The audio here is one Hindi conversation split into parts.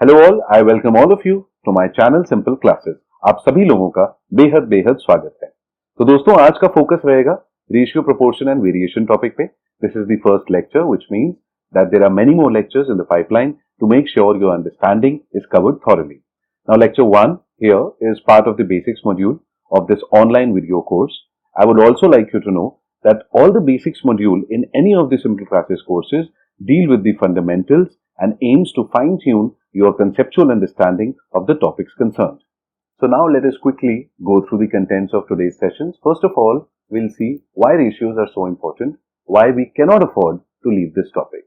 Hello all, I welcome all of you to my channel simple classes. आप सभी लोगों का बेहद बेहद स्वागत है। तो दोस्तों, आज का फोकस रहेगा ratio, proportion and variation topic पे। This is the first lecture which means that there are many more lectures in the pipeline to make sure your understanding is covered thoroughly. Now lecture 1 here is part of the basics module of this online video course. I would also like you to know that all the basics module in any of the simple classes courses deal with the fundamentals and aims to fine tune your conceptual understanding of the topics concerned. So now let us quickly go through the contents of today's sessions. First of all, we'll see why ratios are so important, why we cannot afford to leave this topic.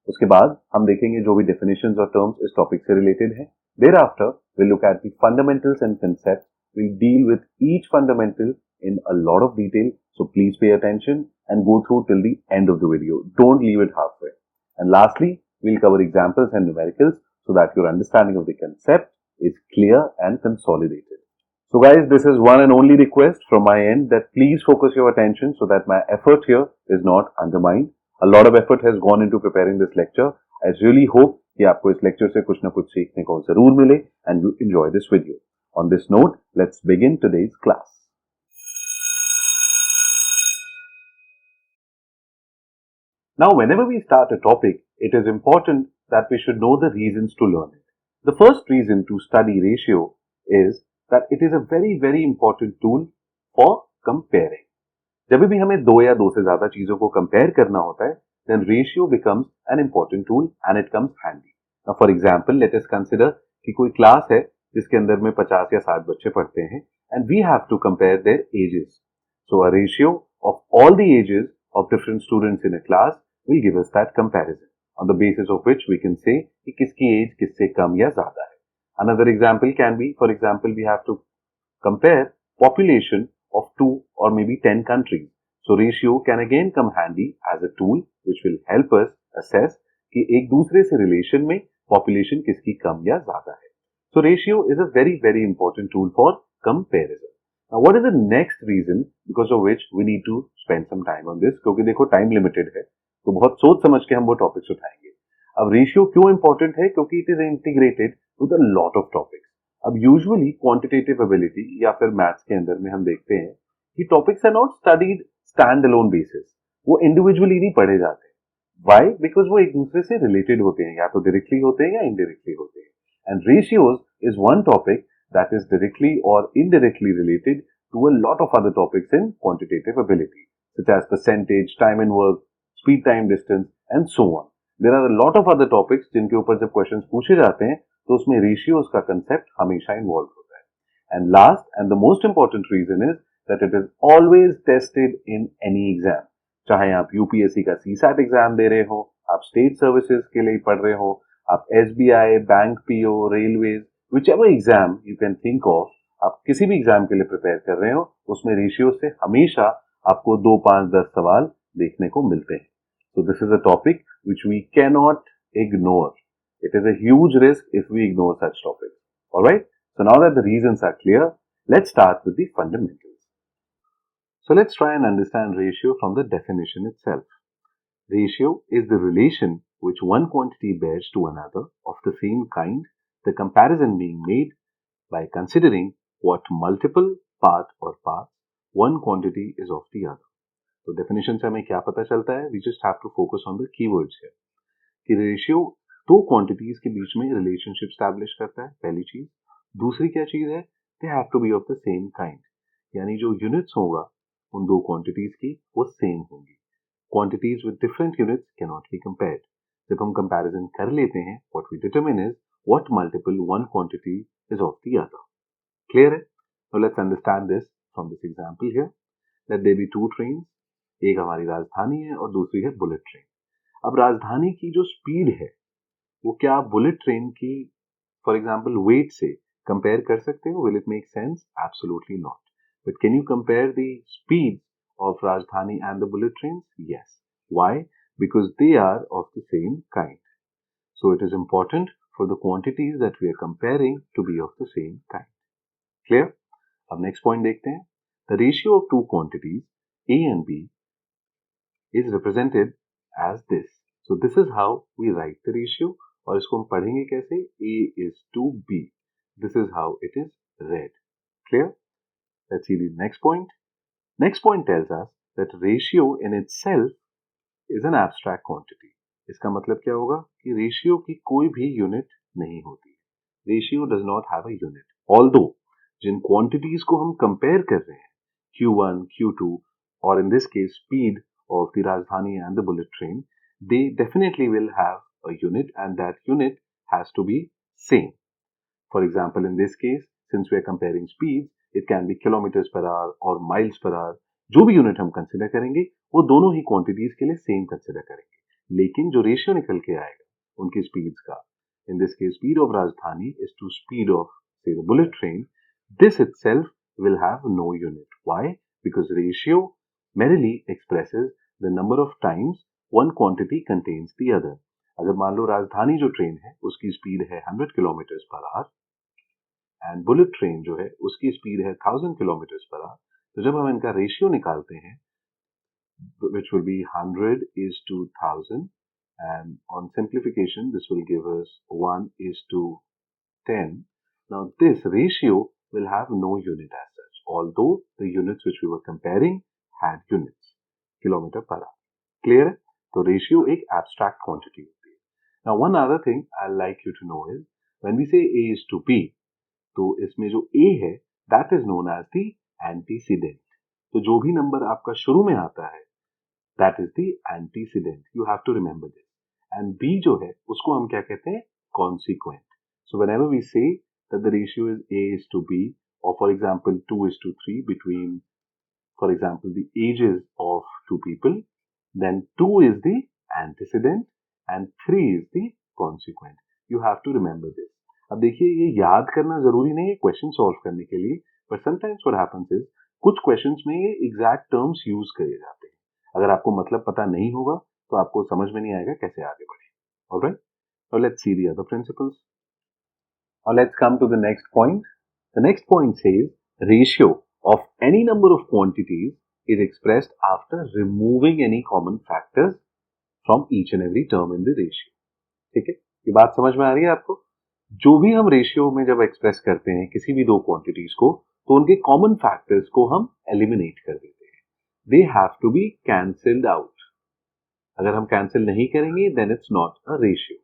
उसके बाद हम देखेंगे जो भी definitions और terms इस topic से related हैं. Thereafter, we'll look at the fundamentals and concepts. We'll deal with each fundamental in a lot of detail. So please pay attention and go through till the end of the video. Don't leave it halfway. And lastly, we'll cover examples and numericals so that your understanding of the concept is clear and consolidated. So guys, this is one and only request from my end that please focus your attention so that my effort here is not undermined. A lot of effort has gone into preparing this lecture. I really hope कि आपको इस लेक्चर से कुछ ना कुछ सीखने को जरूर मिले and you enjoy this video. On this note, let's begin today's class. Now, whenever we start a topic, it is important that we should know the reasons to learn it. The first reason to study ratio is that it is a very, very important tool for comparing. जब भी हमें दो या दो से ज्यादा चीजों को कंपेयर करना होता है, then ratio becomes an important tool and it comes handy. Now, for example, let us consider कि कोई क्लास है जिसके अंदर में 50 या 60 बच्चे पढ़ते हैं and we have to compare their ages. So, a ratio of all the ages of different students in a class will give us that comparison, on the basis of which we can say कि किसकी एज किससे कम या ज्यादा है. Another example can be, for example, we have to compare population of 2 or maybe 10 countries. So ratio can again come handy as a tool which will help us assess कि एक दूसरे से relation में population किसकी कम या ज्यादा है. So ratio is a very, very important tool for comparison. Now what is the next reason because of which we need to spend some time on this? क्योंकि देखो time limited है, तो बहुत सोच समझ के हम वो टॉपिक्स उठाएंगे. अब रेशियो क्यों इंपॉर्टेंट है? क्योंकि it is integrated with a lot of topics. अब यूजुअली क्वांटिटेटिव एबिलिटी या फिर मैथ्स के अंदर में हम देखते हैं कि topics are not studied stand alone basis. वो इंडिविजुअली नहीं पढ़े जाते. व्हाई? बिकॉज वो एक दूसरे से रिलेटेड होते हैं, या तो डायरेक्टली होते हैं या इनडायरेक्टली होते हैं. And ratios is one topic that is directly और indirectly related to a lot of other topics in quantitative ability, such as percentage, time and work, speed time distance and so on. There are a lot of other topics जिनके ऊपर जब क्वेश्चंस पूछे जाते हैं तो उसमें रेशियोज का कंसेप्ट हमेशा इन्वॉल्व होता है. And last and the most important reason is that it is always tested in any exam. चाहे आप यूपीएससी का सीसैट एग्जाम दे रहे हो, आप स्टेट सर्विसेज के लिए पढ़ रहे हो, आप SBI, bank PO, railways, whichever exam you can think of, आप किसी भी एग्जाम के लिए प्रिपेयर कर रहे हो, उसमें रेशियो से हमेशा आपको 2, 5, 10 सवाल देखने को मिलते हैं. So this is a topic which we cannot ignore. It is a huge risk if we ignore such topics. Alright? So now that the reasons are clear, let's start with the fundamentals. So let's try and understand ratio from the definition itself. Ratio is the relation which one quantity bears to another of the same kind, the comparison being made by considering what multiple part or parts one quantity is of the other. तो डेफिनेशन से हमें क्या पता चलता है? We just have to focus on the keywords है कि रेशियो दो क्वांटिटीज के बीच में रिलेशनशिप स्टैब्लिश करता है, पहली चीज. दूसरी क्या चीज है? They have to be of the same kind, यानी जो यूनिट्स होगा उन दो क्वांटिटीज की वो सेम होंगी. Quantities with different units can not be compared. जब हम कंपैरिजन कर लेते हैं, what we determine is what multiple one quantity is of the other. Clear है? Now let's understand this from this example here. Let there be two trains. एक हमारी राजधानी है और दूसरी है बुलेट ट्रेन. अब राजधानी की जो स्पीड है वो क्या आप बुलेट ट्रेन की फॉर एग्जांपल वेट से कंपेयर कर सकते हो? Will it make sense? Absolutely not. But can you compare the speed of Rajdhani and the bullet train? Yes. Why? Because they are of the same kind. So it is important for the quantities that we are comparing to be of the same kind. Clear? अब नेक्स्ट पॉइंट देखते हैं. The ratio of two quantities A and B is represented as this. So this is how we write the ratio और इसको हम पढ़ेंगे कैसे, A is to B. This is how it is read. Clear? Let's see the next point. Next point tells us that ratio in itself is an abstract quantity. इसका मतलब क्या होगा कि रेशियो की कोई भी यूनिट नहीं होती. Ratio does not have a unit. Although जिन क्वांटिटीज को हम कंपेयर कर रहे हैं, Q1, Q2, or in this case speed of the Rajdhani and the bullet train, they definitely will have a unit and that unit has to be same. For example, in this case, since we are comparing speeds, it can be kilometers per hour or miles per hour. जो भी यूनिट हम कंसिडर करेंगे वो दोनों ही क्वांटिटीज के लिए सेम कंसिडर करेंगे, लेकिन जो रेशियो निकल के आएगा उनकी स्पीड्स का, in this case speed of Rajdhani is to speed of say the bullet train, this itself will have no unit. Why? Because ratio merely expresses the number of times one quantity contains the other. अगर मान लो राजधानी जो ट्रेन है उसकी स्पीड है 100 kilometre per hour and bullet train जो है उसकी स्पीड है 1000 किलोमीटर पर आवर, तो जब हम इनका रेशियो निकालते हैं which will be 100 is to 1000 and on simplification this will give us 1 is to 10. Now this ratio will have no unit as such, although the units which we were comparing had units, kilometer per hour. Clear है? तो ratio एक abstract quantity होती है. Now one other thing I'd like you to know is when we say A is to B, तो इसमें जो A है that is known as the antecedent. तो जो भी नंबर आपका शुरू में आता है that is the antecedent. You have to remember this. And B जो है उसको हम क्या कहते हैं, consequent. So whenever we say that the ratio is A is to B, or for example 2 is to 3 between, for example, the ages of two people, then 2 is the antecedent and 3 is the consequent. You have to remember this. अब देखिए ये याद करना जरूरी नहीं है क्वेश्चन सॉल्व करने के लिए, but sometimes what happens is कुछ क्वेश्चंस में ये एग्जैक्ट टर्म्स यूज करे जाते हैं. अगर आपको मतलब पता नहीं होगा तो आपको समझ में नहीं आएगा कैसे आगे बढ़े. Alright, now let's see the other principles. Now let's come to the next point. The next point says ratio of any number of quantities is expressed after removing any common factors from each and every term in the ratio. ठीक है, ये बात समझ में आ रही है आपको? जो भी हम रेशियो में जब एक्सप्रेस करते हैं किसी भी दो क्वांटिटीज को, तो उनके कॉमन फैक्टर्स को हम एलिमिनेट कर देते हैं. They have to be cancelled out. अगर हम कैंसिल नहीं करेंगे then it's not a ratio.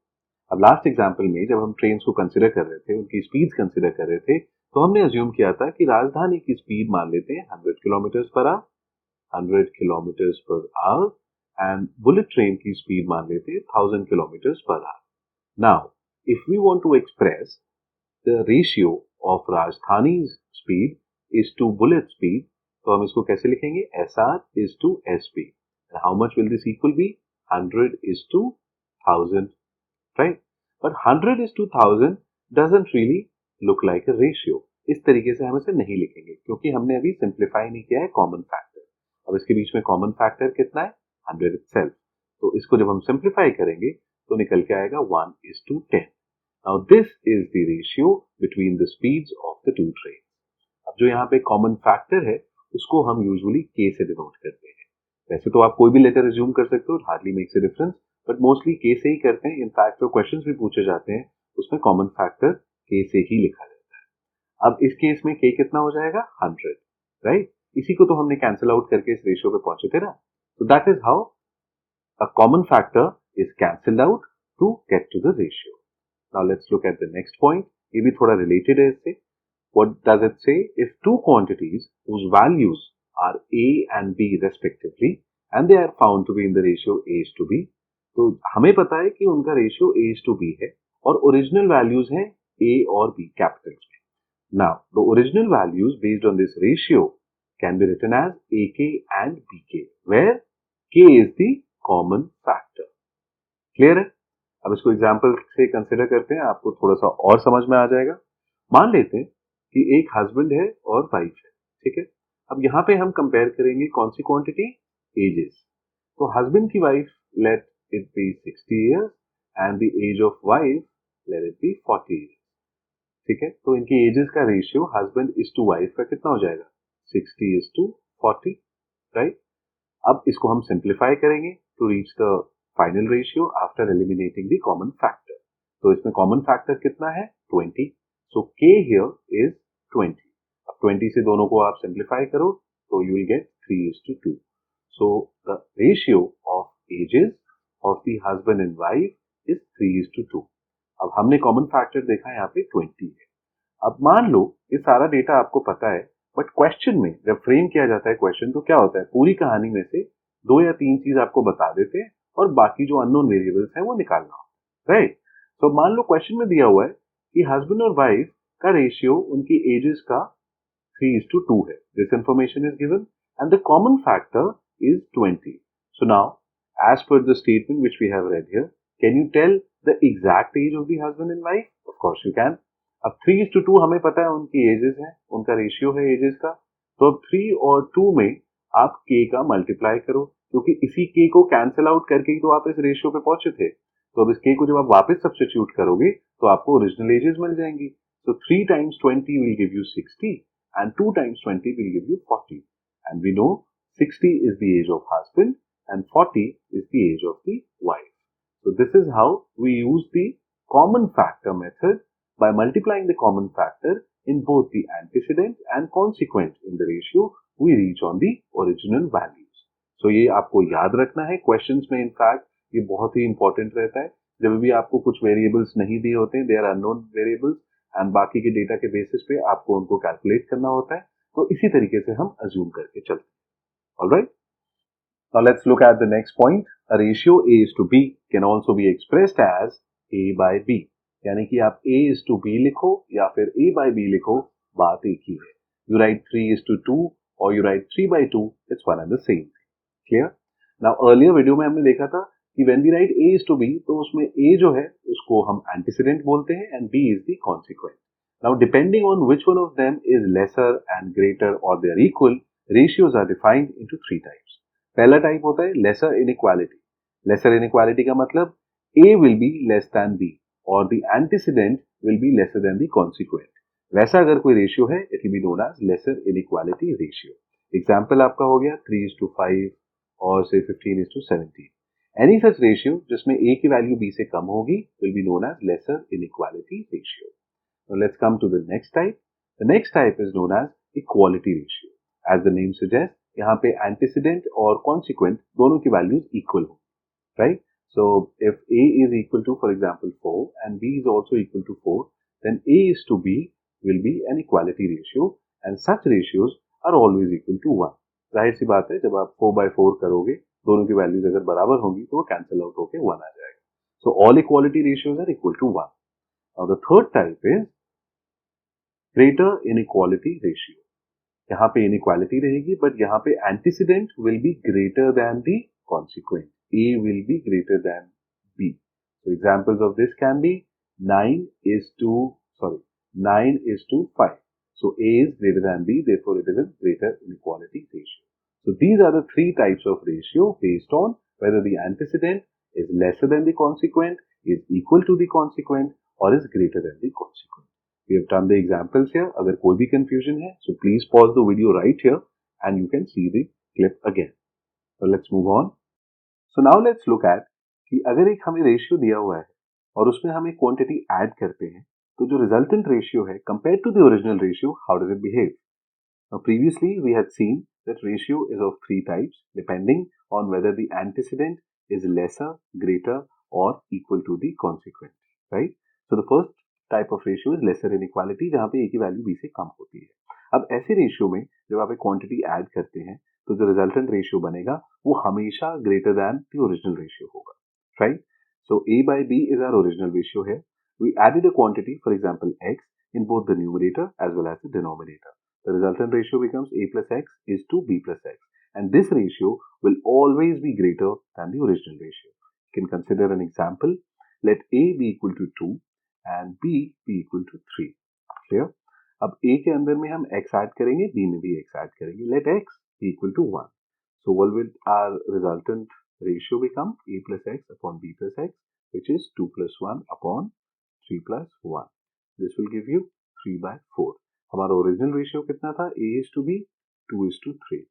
अब लास्ट एग्जांपल में जब हम ट्रेन्स को कंसिडर कर रहे थे, उनकी स्पीड्स कंसिडर कर रहे थे, तो हमने अज्यूम किया था कि राजधानी की स्पीड मान लेते हैं 100 kilometre per hour, 100 kilometers per hour and bullet train की speed मान लेते हैं 1000 kilometers per hour. Now, if we want to express the ratio of Rajdhani's speed is to bullet speed, तो हम इसको कैसे लिखेंगे? SR is to SP. And how much will this equal be? 100 is to 1000, right? But 100 is to 1000 doesn't really look like a ratio. इस तरीके से हम इसे नहीं लिखेंगे क्योंकि हमने अभी सिंप्लीफाई नहीं किया है कॉमन फैक्टर. अब इसके बीच में कॉमन फैक्टर कितना है? 100 itself. तो इसको जब हम सिंप्लीफाई करेंगे तो निकल के आएगा 1 is to 10. Now this is the ratio between the speeds of the two trains. अब जो यहाँ पे कॉमन फैक्टर है उसको हम यूजुअली K से डिनोट करते हैं. वैसे तो आप कोई भी लेटर एज्यूम कर सकते हो, hardly makes a difference, but mostly K से ही करते हैं. इनफैक्ट जो क्वेश्चंस भी पूछे जाते हैं उसमें कॉमन फैक्टर K से ही लिखा जाता है. अब इस केस में K कितना हो जाएगा? 100, राइट? इसी को तो हमने कैंसिल आउट करके इस रेशियो पे पहुंचे थे ना. तो that is how a common factor is cancelled out to get to the ratio. Now let's look at the next point. ये भी थोड़ा रिलेटेड है इससे. What does it say? If two quantities whose values are A and B respectively and they are found to be in the ratio A is to B, तो हमें पता है कि उनका ratio A is to B है और ओरिजिनल वैल्यूज हैं A और B कैपिटल्स में. Now, the original values based on this ratio can be written as AK and BK, where K is the common factor. Clear है? अब इसको एग्जाम्पल से कंसिडर करते हैं, आपको थोड़ा सा और समझ में आ जाएगा. मान लेते हैं कि एक हस्बैंड है और वाइफ है, ठीक है. अब यहाँ पे हम कंपेयर करेंगे कौन सी क्वांटिटी? एजेस. तो हस्बैंड की wife let it be 60 years and the age of wife let it be 40 years. ठीक है, तो इनकी एजेस का ratio husband is to wife का कितना हो जाएगा? 60 is to 40, राइट? अब इसको हम सिंप्लीफाई करेंगे to reach the final ratio after eliminating the common factor. तो इसमें कॉमन फैक्टर कितना है 20. So k here is 20. अब 20 से दोनों को आप सिंप्लीफाई करो तो you will get 3:2. So the ratio of ages of the husband and wife is 3:2. अब हमने कॉमन फैक्टर देखा यहाँ पे 20 है. अब मान लो ये सारा डेटा आपको पता है, बट क्वेश्चन में जब फ्रेम किया जाता है क्वेश्चन तो क्या होता है, पूरी कहानी में से 2 या 3 चीज आपको बता देते हैं और बाकी जो अननोन वेरिएबल्स हैं वो निकालना होता है, राइट. सो मान लो क्वेश्चन में दिया हुआ है कि हस्बैंड और वाइफ का रेशियो उनकी एजेस का 3:2 है. This information is given and the common factor is 20. So now, as per the statement which we have read here, can you tell the exact age of the husband and wife? Of course you can. अब 3:2 हमें पता है उनकी एजेस हैं, उनका रेशियो है एजेस का. तो अब 3 और 2 में आप k का मल्टीप्लाई करो, क्योंकि इसी k को कैंसिल आउट करके ही तो आप इस रेशियो पे पहुंचे थे. तो अब इस k को जब आप वापस सब्स्टिट्यूट करोगे तो आपको ओरिजिनल एजेस मिल जाएंगी. So 3 times 20 will give you 60 and 2 times 20 will give you 40. And we know 60 is the age of husband and 40 is the age of the wife. So this is how we use the common factor method by multiplying the common factor in both the antecedent and consequent in the ratio we reach on the original values. So ये आपको याद रखना है questions में. in fact ये बहुत ही important रहता है. जब भी आपको कुछ variables नहीं दिए होते हैं, they are unknown variables, and बाकी के डेटा के बेसिस पे आपको उनको कैलकुलेट करना होता है. तो इसी तरीके से हम अज्यूम करके चलते हैं. Alright, now let's look at the next point. A ratio a is to b can also be expressed as a by b. यानी कि आप a is to b लिखो या फिर a by b लिखो, बात एक ही है. यू राइट 3:2 और you right 3/2, it's one and the same. Clear. Now earlier video में हमने देखा था कि when we write a is to b तो उसमें a जो है उसको हम antecedent बोलते हैं and b is the consequent. Now depending on which one of them is lesser and greater or they are equal, ratios are defined into 3 types. पहला टाइप होता है lesser inequality. Lesser inequality का मतलब a will be less than b or the antecedent will be lesser than the consequent. वैसा अगर कोई रेशियो है it will be known as lesser inequality ratio. Example आपका हो गया 3:5 और से 15:17. Any such ratio जिसमें a की वैल्यू b से कम होगी will be known as lesser inequality ratio. Now let's come to the next type. The next type is known as equality ratio. As the name suggests, यहाँ पे antecedent और consequent दोनों की values equal हो, right? So if a is equal to, for example, 4 and b is also equal to 4, then a is to b will be an equality ratio and such ratios are always equal to 1. जाहिर सी बात है, जब आप 4/4 करोगे दोनों की वैल्यूज अगर बराबर होंगी तो वो कैंसिल आउट होकर 1 आ जाएगा. So all equality ratios are equal to 1. Now the third type is greater inequality ratio. यहाँ पे इनइक्वालिटी रहेगी बट यहाँ पे antecedent will be greater than the consequent. A will be greater than B. So examples of this can be 9:5. So A is greater than B, therefore it is a greater inequality ratio. So these are the 3 types of ratio based on whether the antecedent is lesser than the consequent, is equal to the consequent, or is greater than the consequent. We have done the examples here. अगर कोई भी confusion है, so please pause the video right here and you can see the clip again. So let's move on. So now let's look at कि अगर एक हमें ratio दिया हुआ है और उसमें हम एक quantity add करते हैं, तो जो resultant ratio है compared to the original ratio, how does it behave? Now previously we had seen that ratio is of 3 types depending on whether the antecedent is lesser, greater or equal to the consequent, right? So the first type of ratio is lesser inequality जहाँ पे a की वैल्यू b से कम होती है. अब ऐसे रेशियो में जब आप एक क्वांटिटी ऐड करते हैं तो जो रिजल्टेंट रेशियो बनेगा वो हमेशा greater than the original ratio होगा, right? So a by b is our original ratio here. We added a quantity, for example x, in both the numerator as well as the denominator. The resultant ratio becomes a plus x is to b plus x. And this ratio will always be greater than the original ratio. You can consider an example. Let a be equal to 2 and b be equal to 3. Clear? अब a के अंदर में हम x ऐड करेंगे, b में भी x ऐड करेंगे. Let x be equal to 1. So what will our resultant ratio become? A plus x upon b plus x, which is 2 plus 1 upon 3 plus 1. This will give you 3/4. हमारा ओरिजिनल रेशियो कितना था? A is to b, 2 is to 3.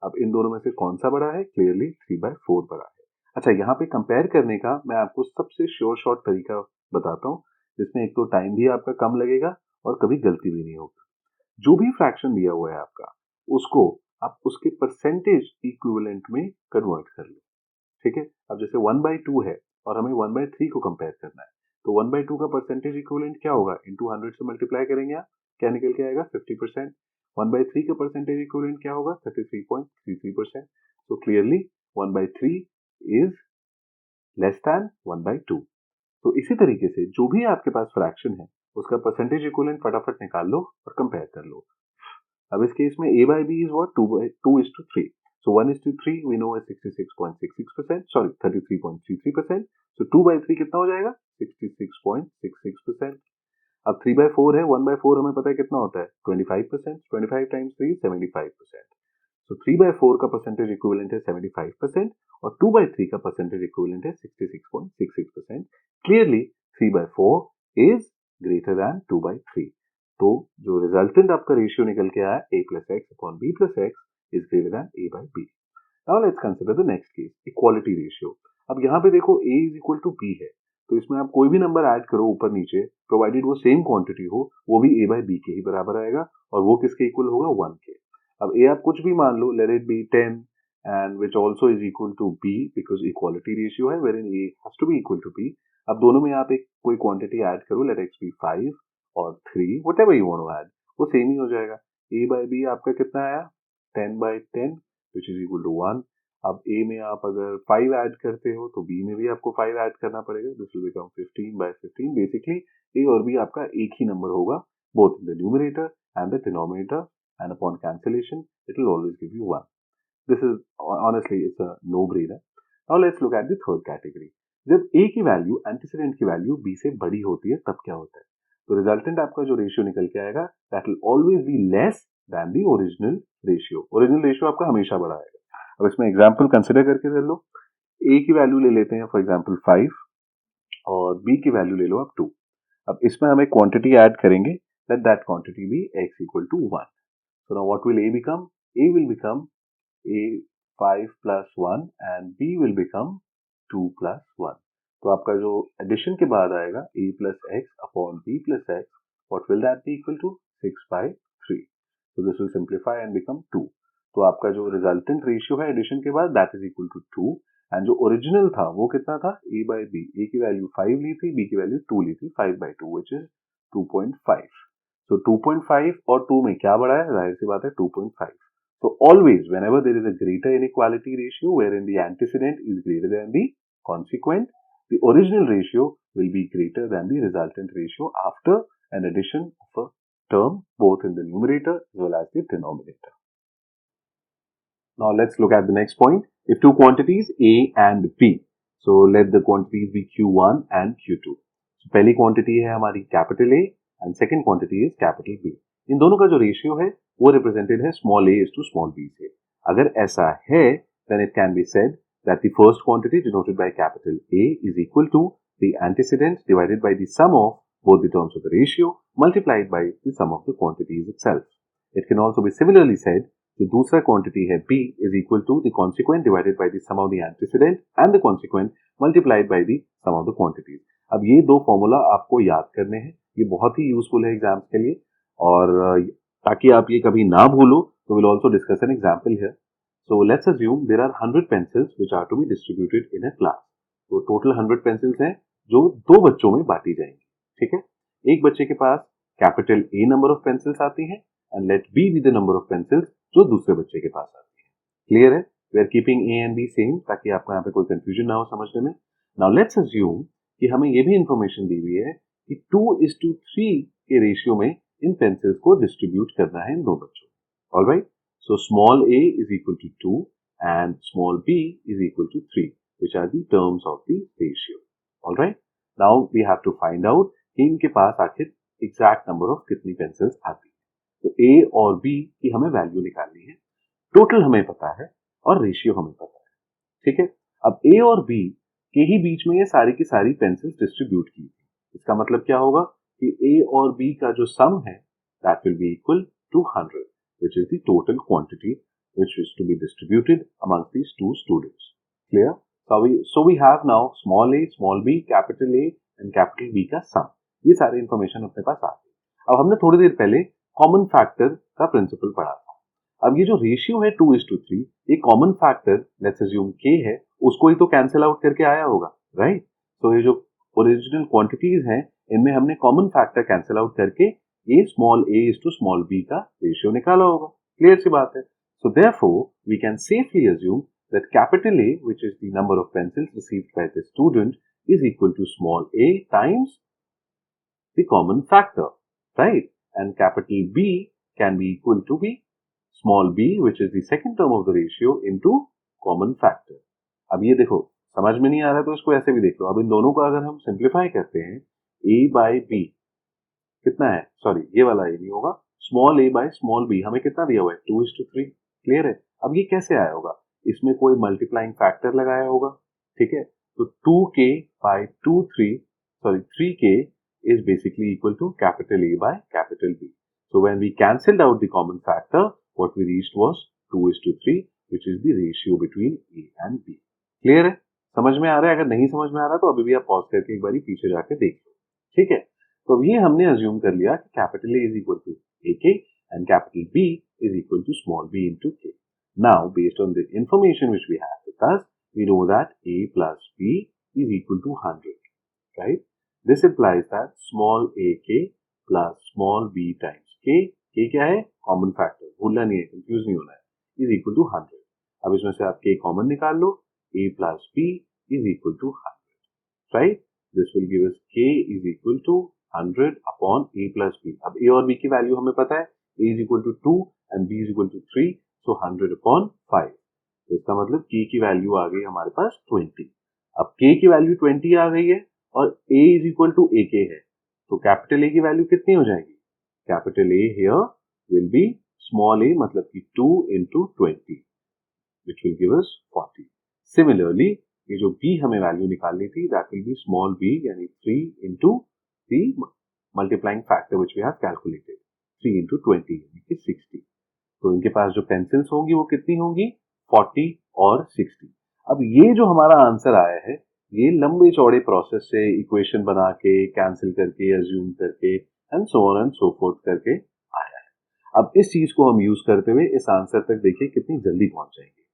अब इन दोनों में से कौन सा बड़ा है? क्लियरली 3/4 बड़ा है. अच्छा, यहाँ पे कंपेयर करने का मैं आपको सबसे श्योर शॉर्ट तरीका बताता हूँ, जिसमें एक तो टाइम भी आपका कम लगेगा और कभी गलती भी नहीं होगी। जो भी फ्रैक्शन दिया हुआ है आपका, उसको आप उसके परसेंटेज इक्विवेलेंट में कन्वर्ट कर लो। ठीक है, अब जैसे 1/2 है और हमें 1/3 को कंपेयर करना है, तो 1/2 का परसेंटेज इक्विवेलेंट क्या होगा, इनटू 100 से मल्टीप्लाई करेंगे आप, क्या निकल के आएगा 50%। 1/3 का परसेंटेज इक्विवेलेंट क्या होगा 33.33%। So clearly 1/3 is less than 1/2। तो इसी तरीके से जो भी आपके पास फ्रैक्शन है उसका परसेंटेज इक्विवेलेंट फटाफट निकाल लो और कंपेयर कर लो। अब इस केस में a by b is what 2:3. So 1:3 we know is 66.66%, sorry 33.33%. So 2/3 कितना हो जाएगा 66.66%. अब 3/4 है, 1/4 हमें पता है कितना होता है 25%. 25 times 3 75%. So 3/4 का परसेंटेज इक्विवेलेंट है 75% और 2/3 का परसेंटेज इक्विवेलेंट है 66.66%. Clearly 3/4 is greater than 2/3. तो जो रिजल्टेंट आपका रेशियो निकल के आया a plus x upon b plus x is greater than a by b. Now let's consider the next case, equality ratio. अब यहाँ पे देखो a is equal to b है, तो इसमें आप कोई भी नंबर ऐड करो ऊपर नीचे, प्रोवाइडेड वो सेम क्वांटिटी हो, वो भी a by b के ही बराबर आएगा और वो किसके इक्वल होगा 1 के। अब a आप कुछ भी मान लो, let it be 10 and which also is equal to b because equality ratio है wherein a has to be equal to b. अब दोनों में आप एक कोई क्वांटिटी ऐड करो, let x be 5 और 3 whatever you want to add, वो सेम ही हो जाएगा। a by b आपका कितना आया 10/10 which is equal to 1. अब a में आप अगर 5 ऐड करते हो तो b में भी आपको 5 ऐड करना पड़ेगा, this will become 15/15. Basically a और b आपका एक ही नंबर होगा both in the numerator and the denominator, and upon cancellation it will always give you 1. This is honestly it's a no-brainer. Now let's look at the third category. जब a की वैल्यू एंटीसीडेंट की वैल्यू b से बड़ी होती है तब क्या होता है, तो रिजल्टेंट आपका जो रेशियो निकल के आएगा that will always be less than the original ratio. Original ratio आपका हमेशा बड़ा आएगा। अब इसमें एग्जांपल कंसीडर करके कर लो, a की वैल्यू ले लेते हैं फॉर एग्जांपल 5 और b की वैल्यू ले लो आप 2। अब इसमें हमें क्वांटिटी ऐड करेंगे, let that quantity be x equal to 1. So now what will a become, a will become a 5 plus 1 and b will become 2 plus 1. तो आपका जो एडिशन के बाद आएगा a plus x upon b plus x, what will that be equal to 6/3. So this will simplify and become 2. तो आपका जो रिजल्टेंट रेशियो है एडिशन के बाद that is equal to 2 and जो ओरिजिनल था वो कितना था a by b, a की वैल्यू 5 ली थी, b की वैल्यू 2 ली थी, 5/2 which is 2.5. So 2.5 और 2 में क्या बढ़ा है, जाहिर सी बात है 2.5. So always whenever there is a greater inequality ratio wherein the antecedent is greater than the consequent, the original ratio will be greater than the resultant ratio after an addition of a term both in the numerator as well as the denominator. Now let's look at the next point. If two quantities A and B, so let the quantities be Q1 and Q2. So पहली quantity है हमारी capital A and second quantity is capital B. इन दोनों का जो रेशियो है वो रिप्रेजेंटेड है small a is to small b से। अगर ऐसा है then it can be said that the first quantity denoted by capital A is equal to the antecedent divided by the sum of both the terms of the ratio multiplied by the sum of the quantities itself. It can also be similarly said जो दूसरा quantity है b is equal to the consequent divided by the sum of the antecedent and the consequent multiplied by the sum of the quantities. अब ये दो फॉर्मूला आपको याद करने हैं, ये बहुत ही यूजफुल है एग्जाम्स के लिए और ताकि आप ये कभी ना भूलो तो will also discuss an example here. So let's assume there are 100 pencils which are to be distributed in a class. तो टोटल 100 पेंसिल्स हैं जो दो बच्चों में बांटी जाएंगी. ठीक है, एक बच्चे के पास capital A number of pencils आती हैं and let B be the number of pencils जो दूसरे बच्चे के पास आती है. क्लियर है, we are keeping A and B same ताकि आपको यहाँ पे कोई कंफ्यूजन ना हो समझने में. नाउ लेट्स अज्यूम कि हमें ये भी इंफॉर्मेशन दी हुई है कि 2:3 के रेशियो में इन पेंसिल्स को डिस्ट्रीब्यूट करना है इन दो बच्चों. Alright, so small a is equal to 2 and small b is equal to 3, which are the terms of the ratio. Alright, now we have to find out कि इनके पास आखिर एग्जैक्ट नंबर ऑफ कितनी पेंसिल्स आती है. तो a और b की हमें वैल्यू निकालनी है, टोटल हमें पता है और रेशियो हमें पता है. ठीक है, अब a और b के ही बीच में ये सारी की सारी पेंसिल्स डिस्ट्रीब्यूट की. इसका मतलब क्या होगा कि a और b का जो सम है that will be equal to 100, which is the total quantity which is to be distributed amongst these two students. Clear? So we have now small a, small b, capital A, and capital B का सम। ये सारी इंफॉर्मेशन अपने पास आ गई। अब हमने थोड़ी देर पहले कॉमन फैक्टर का प्रिंसिपल पढ़ा था। अब ये जो रेशियो है 2:3, ये common factor let's assume k है, उसको ही तो कैंसिल आउट करके आया होगा, राइट? तो ये जो ओरिजिनल क्वांटिटीज हैं, इनमें हमने कॉमन फैक्टर कैंसिल आउट करके ये small a is to small b का रेशियो निकाला होगा। क्लियर सी बात है। So therefore we can safely assume that capital A, which is the number of pencils received by the student, is equal to small a times the common factor, right? And capital B can be equal to the small b, which is the second term of the ratio, into common factor. अब ये देखो, समझ में नहीं आ रहा तो इसको ऐसे भी देख लो। अब इन दोनों को अगर हम सिंप्लीफाई करते हैं, a by b कितना है, सॉरी ये वाला a नहीं होगा, small a by small b हमें कितना दिया हुआ है, 2:3। क्लियर है? अब ये कैसे आया होगा, इसमें कोई मल्टीप्लाइंग फैक्टर लगाया होगा, ठीक है? तो 2k by 3k is basically equal to capital A by capital B. So when we cancelled out the common factor, what we reached was 2:3, which is the ratio between A and B. Clear है? समझ में आ रहा है? अगर नहीं समझ में आ रहा तो अभी भी आप पॉज करके एक बारी पीछे जाके देख लो, ठीक है? तो ये हमने अज्यूम कर लिया कि capital A is equal to AK and capital B is equal to small b into k. Now, based on the information which we have with us, we know that A plus B is equal to 100, right? This implies that small ak plus small b times k क्या है? कॉमन फैक्टर, भूलना नहीं है, कंफ्यूज नहीं होना है, is equal to 100. अब इसमें से आप k कॉमन निकाल लो, A plus B is equal to 100, right? This will give us k is equal to 100 upon A plus B. अब A और B की वैल्यू हमें पता है, A is equal to 2 and B is equal to 3, so 100 upon 5. तो इसका मतलब k की वैल्यू आ गई हमारे पास 20। अब k की वैल्यू 20 आ गई है और A is equal to AK है, तो कैपिटल A की वैल्यू कितनी हो जाएगी? Capital A here will be small a, मतलब कि 2 into 20, which will give us 40. Similarly, ये जो B हमें वैल्यू निकालनी थी, that will be small b यानी 3 into the multiplying factor which we have calculated, 3 into 20 यानी कि 60. तो इनके पास जो पेंसिल्स होंगी वो कितनी होंगी? 40 और 60. अब ये जो हमारा आंसर आया है, ये लंबे चौड़े प्रोसेस से इक्वेशन बना के, कैंसिल करके, अज्यूम करके and so on and so fourth करके आया है। अब इस चीज को हम यूज करते हुए इस आंसर तक देखिए कितनी जल्दी पहुंच जाएंगे।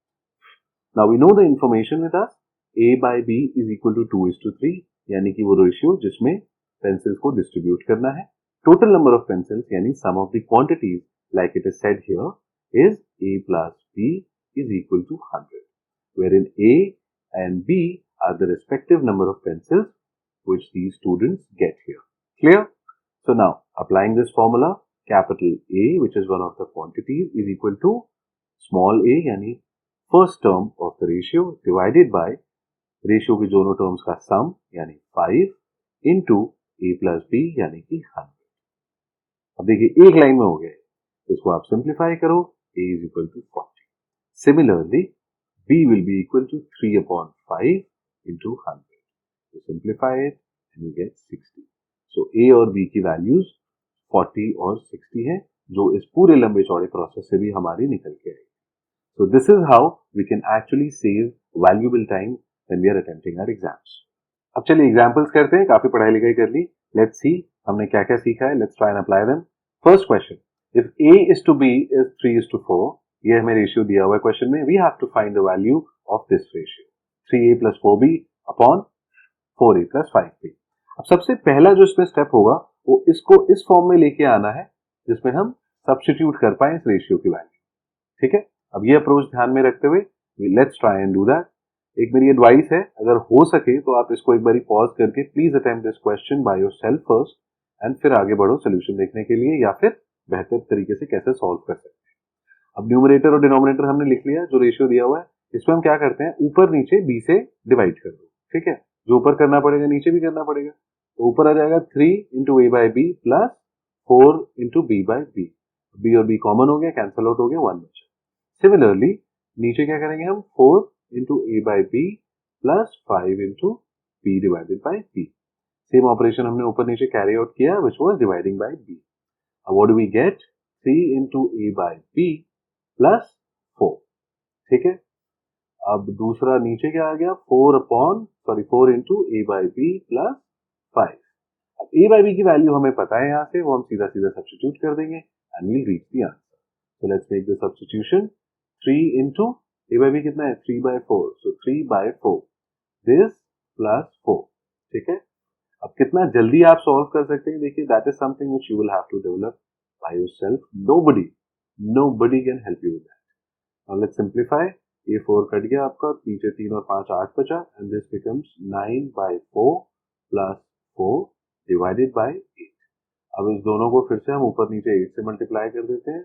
Now we know the information with us, A by B is equal to 2:3, यानी कि वो रेशियो जिसमें पेंसिल्स को डिस्ट्रीब्यूट करना है। टोटल नंबर ऑफ पेंसिल्स यानी sum of the quantities like it is said here is A plus B is equal to 100, wherein A and B are the respective number of pencils which these students get here. Clear? So now, applying this formula, capital A, which is one of the quantities, is equal to small a, यानी first term of the ratio divided by ratio की दोनों terms का sum, यानी 5 into A plus B, यानी कि 100. अब देखिए एक लाइन में हो गया, इसको आप सिंप्लीफाई करो, A is equal to 40. Similarly, B will be equal to 3 upon 5 into 100. You simplify it and you get 60. So A और B की वैल्यूज 40 और 60 है, जो इस पूरे लंबे चौड़े प्रोसेस से भी हमारी निकल के आएगी. So this is how we can actually save valuable time when we are attempting our exams. अब चलिए एग्जाम्पल्स करते हैं, काफी पढ़ाई लिखाई कर ली, लेट्स सी हमने क्या क्या सीखा है, let's try and apply them. First question, if A is to B is 3:4, ये हमें रेशियो दिया हुआ है क्वेश्चन में, we have to find the value of this ratio, 3A plus 4B upon 4A plus 5B. अब सबसे पहला जो इसमें स्टेप होगा वो इसको इस फॉर्म में लेके आना है जिसमें हम सब्स्टिट्यूट कर पाए इस रेशियो की वैल्यू. ठीक है, अब ये अप्रोच ध्यान में रखते हुए let's try and do that. एक मेरी एडवाइस है, अगर हो सके तो आप इसको एक बारी पॉज करके please attempt this question by yourself first and फिर आगे बढ़ो सोल्यूशन देखने के लिए, या फिर बेहतर तरीके से कैसे सॉल्व कर सकते हैं. अब न्यूमरेटर और डिनोमिनेटर हमने लिख लिया, जो रेशियो दिया हुआ है इसमें हम क्या करते हैं, ऊपर नीचे b से डिवाइड कर दो. ठीक है, जो ऊपर करना पड़ेगा नीचे भी करना पड़ेगा, तो ऊपर आ जाएगा 3 into a by b plus 4 into b by b. b और b कॉमन हो गया, कैंसल आउट हो गया, 1 बचा. सिमिलरली नीचे क्या करेंगे हम, 4 into a by b plus 5 into b divided by b. Same operation हमने ऊपर नीचे कैरी आउट किया, which was dividing by b. अब what do we get? 3 into a by b plus 4. ठीक है, अब दूसरा नीचे क्या आ गया, 4 into a by b plus 5। अब a by b की वैल्यू हमें पता है, यहाँ से वो हम सीधा सीधा सब्स्टिट्यूट कर देंगे and we'll reach the answer. So let's make the substitution. 3 into a by b कितना है 3 by 4, so 3 by 4 this plus 4। ठीक है, अब कितना जल्दी आप सॉल्व कर सकते हैं, देखिए that is something which you will have to develop by yourself. Nobody can help you with that. Now let's simplify. ये 4 कट गया आपका, नीचे 3 और 5 8 बचा and this becomes 9 by 4 plus 4 divided by 8। अब इस दोनों को फिर से हम ऊपर नीचे 8 से मल्टीप्लाई कर देते हैं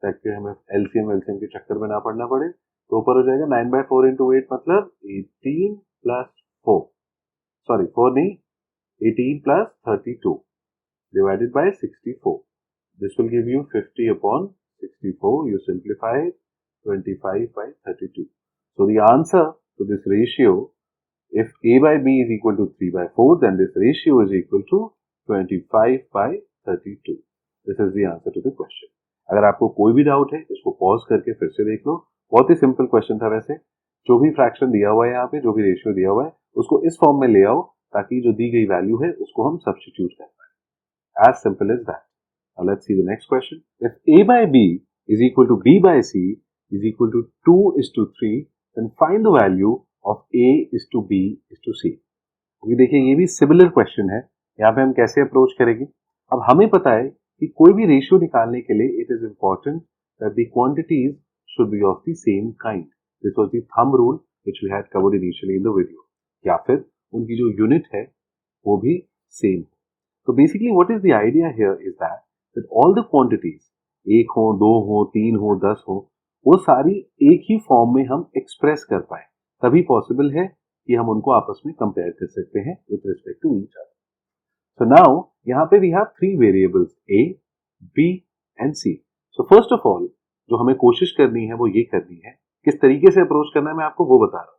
ताकि हमें एलसीएम के चक्कर में ना पड़ना पड़े। तो ऊपर हो जाएगा 9 by 4 into 8 मतलब 18 प्लस 4, सॉरी 4 नहीं, 18 plus 32 divided by 64. This will give you 50 upon 64. You simplify it, 25 by 32. So the answer to this ratio, if a by b is equal to 3 by 4, then this ratio is equal to 25 by 32. This is the answer to the question. अगर आपको कोई भी डाउट है इसको पॉज करके फिर से देख लो। बहुत ही सिंपल क्वेश्चन था वैसे। जो भी फ्रैक्शन दिया हुआ है यहाँ पे, जो भी रेशियो दिया हुआ है उसको इस फॉर्म में ले आओ ताकि जो दी गई वैल्यू है उसको हम सब्स्टिट्यूट कर पाए। As simple as that. Now let's see the next question. If a by b is equal to b by c is equal to 2:3, then find the value of a is to b is to c. अभी देखिए ये भी सिमिलर क्वेश्चन है, यहाँ पे हम कैसे अप्रोच करेंगे। अब हमें पता है कि कोई भी रेशियो निकालने के लिए it is important that the quantities should be of the same kind. This was the thumb rule which we had covered initially in the video. या फिर उनकी जो यूनिट है वो भी सेम। तो basically what is the idea here is that all the quantities, 1 हो 2 हो 3 हो 10 हो, वो सारी एक ही फॉर्म में हम एक्सप्रेस कर पाए, तभी पॉसिबल है कि हम उनको आपस में कंपेयर कर सकते हैं with respect to each other. So now यहाँ पे we have 3 variables a, b and c। So first of all जो हमें कोशिश करनी है वो ये करनी है, किस तरीके से अप्रोच करना है मैं आपको वो बता रहा हूँ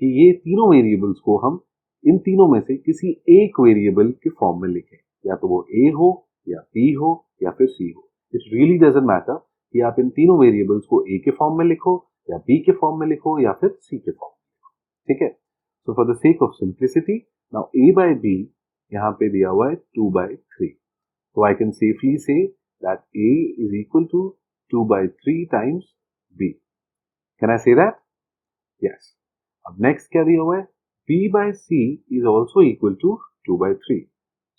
कि ये तीनों वेरिएबल्स को हम इन तीनों में से किसी एक वेरिएबल के फॉर्म में लिखें, या तो वो a हो या b हो या फिर c हो। इट रियली डजंट मैटर कि आप इन तीनों वेरिएबल्स को a के फॉर्म में लिखो या b के फॉर्म में लिखो या फिर c के फॉर्म में लिखो। ठीक है, so for the sake of simplicity now a by b यहाँ पे दिया हुआ है 2 by 3, so I can safely say that a is equal to 2 by 3 times b. Can I say that? Yes. अब next क्या दिया हुआ है, b by c is also equal to 2 by 3.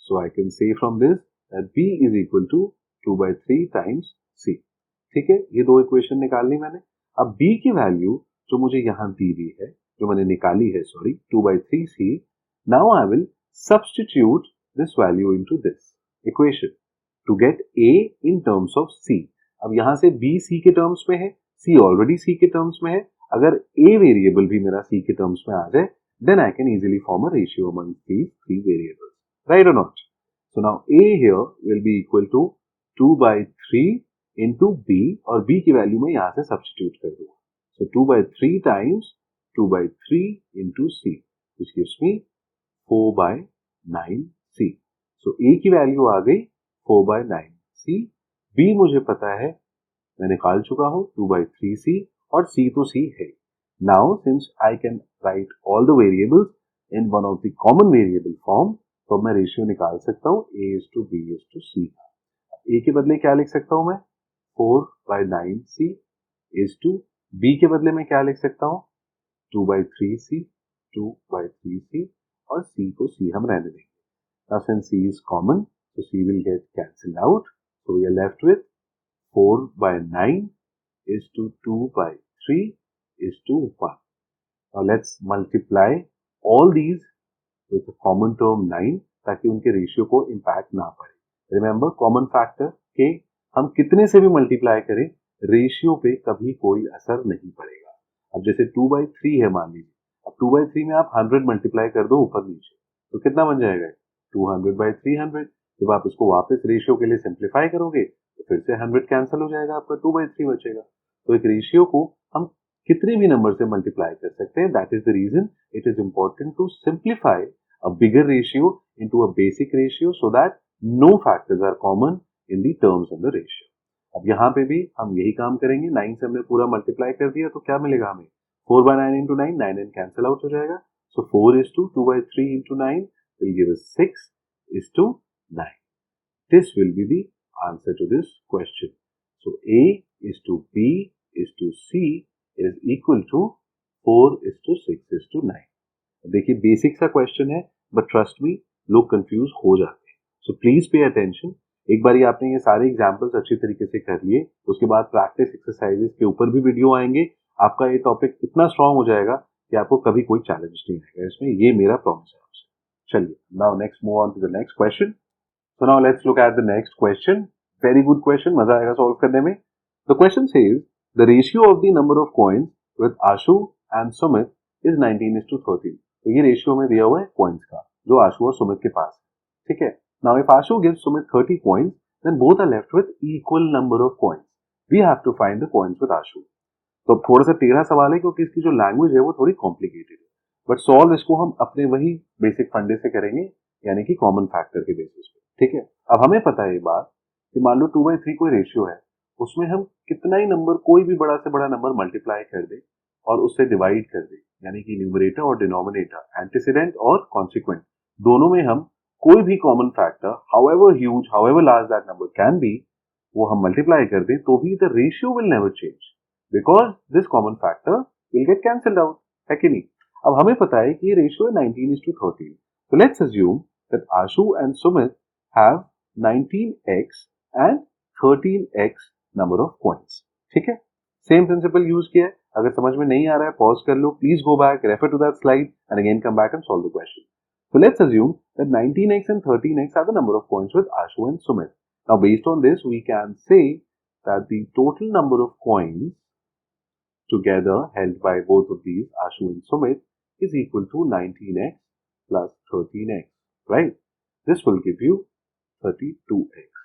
So I can say from this that b is equal to 2 by 3 times c. ठीक है, ये दो इक्वेशन निकाल ली मैंने। अब b की वैल्यू जो मुझे यहाँ दी हुई है, जो मैंने निकाली है, sorry 2 by 3c, now I will substitute this value into this equation to get a in terms of c. अब यहाँ से b c के टर्म्स में है, c ऑलरेडी c के टर्म्स में है। अगर a वेरिएबल भी मेरा c के टर्म्स में आ जाए, then I can easily form a ratio among these 3 variables, right or not? So now a here will be equal to 2 by 3 into b, और b की वैल्यू मैं यहाँ से सब्स्टिट्यूट कर दूंगा। So 2 by 3 times 2 by 3 into c, which gives me 4 by 9c. So a की वैल्यू आ गई 4 by 9c, b मुझे पता है, मैं निकाल चुका हूं 2 by 3c, और c तो c है। Now since I can write all the variables in one of the common variable form, तो मैं रेशियो निकाल सकता हूं a is to b is to c। a के बदले क्या लिख सकता हूं मैं, 4 by 9c is to b के बदले में क्या लिख सकता हूं, 2 by 3c, 2 by 3c, और c को c हम रहने देंगे। Now since c is common, so c will get cancelled out. So we are left with 4 by 9 is to 2 by 3 is to 1. Now let's multiply all these with a common term 9 ताकि उनके रेशियो को इम्पैक्ट ना पड़े। Remember common factor के हम कितने से भी मल्टीप्लाई करें, रेशियो पे कभी कोई असर नहीं पड़ेगा। अब जैसे 2 by 3 है मान लीजिए, अब 2 by 3 में आप 100 मल्टीप्लाई कर दो ऊपर नीचे, तो कितना बन जाएगा, 200 by 300। जब आप इसको वापस रेशियो के लिए सिंप्लीफाई करोगे तो फिर से 100 कैंसिल हो जाएगा, आपका 2 by 3 बचेगा। तो एक रेशियो को हम कितने भी नंबर से मल्टीप्लाई कर सकते हैं। That is the reason it is important to simplify a bigger ratio into a basic ratio so that no factors are common in the terms of the ratio. अब यहाँ पे भी हम यही काम करेंगे, 9 से हमने पूरा मल्टीप्लाई कर दिया तो क्या मिलेगा हमें, 4 by 9 into 9, 9 कैंसिल आउट हो जाएगा। So 4 is to 2 by 3 into 9, will give us 6:9. This will be the answer to this question. So A is to B is to C is equal to 4:6:9. देखिए बेसिक सा क्वेश्चन है, बट ट्रस्ट मी लोग कंफ्यूज हो जाते हैं. So please pay attention. एक बार आपने ये सारे एग्जाम्पल्स अच्छी तरीके से कर लिए, उसके बाद प्रैक्टिस एक्सरसाइजेस के ऊपर भी वीडियो आएंगे. आपका ये टॉपिक इतना स्ट्रांग हो जाएगा कि आपको कभी कोई चैलेंज नहीं आएगा इसमें. ये मेरा प्रॉमिस है आपसे. चलिए now next move on to the next question. So now let's look at the next question. Very good question, मजा आएगा सॉल्व करने में. The question says the ratio of the number of coins with Ashu and Sumit is 19:13. तो ये रेशियो में दिया हुआ है कॉइन्स का जो आशु और सुमित के पास है. ठीक है. Now if Ashu gives Sumit 30 coins, then both are left with equal number of coins. We have to find the coins with Ashu. तो थोड़ा सा टेढ़ा सवाल है क्योंकि इसकी जो लैंग्वेज है वो थोड़ी कॉम्प्लिकेटेड है, बट सॉल्व इसको हम अपने वही बेसिक फंडे से करेंगे, यानी कि कॉमन फैक्टर के बेसिस पे. ठीक है. अब हमें पता है ये बात कि मान लो 2/3 कोई रेशियो है, उसमें हम कितना ही नंबर, कोई भी बड़ा से बड़ा नंबर मल्टीप्लाई कर दे और उससे डिवाइड कर दे, यानी कि न्यूमरेटर और डिनोमिनेटर, एंटीसीडेंट और कॉन्सिक्वेंट, दोनों में हम कोई भी common factor however huge however large that number can be, वो हम मल्टीप्लाई कर दें तो भी the ratio will never change because this common factor will get cancelled out. है कि नहीं. अब हमें पता है कि ये रेशियो है 19:13. So let's assume that Ashu and Sumit have 19x and 13x number of coins. ठीक है. सेम प्रिंसिपल यूज किया है. अगर समझ में नहीं आ रहा है पॉज कर लो, please go back, refer to that slide and again come back and solve the question. So let's assume that 19x and 13x are the number of coins with Ashu and Sumit. Now based on this we can say that the total number of coins together held by both of these Ashu and Sumit is equal to 19x plus 13x, right? This will give you 32x.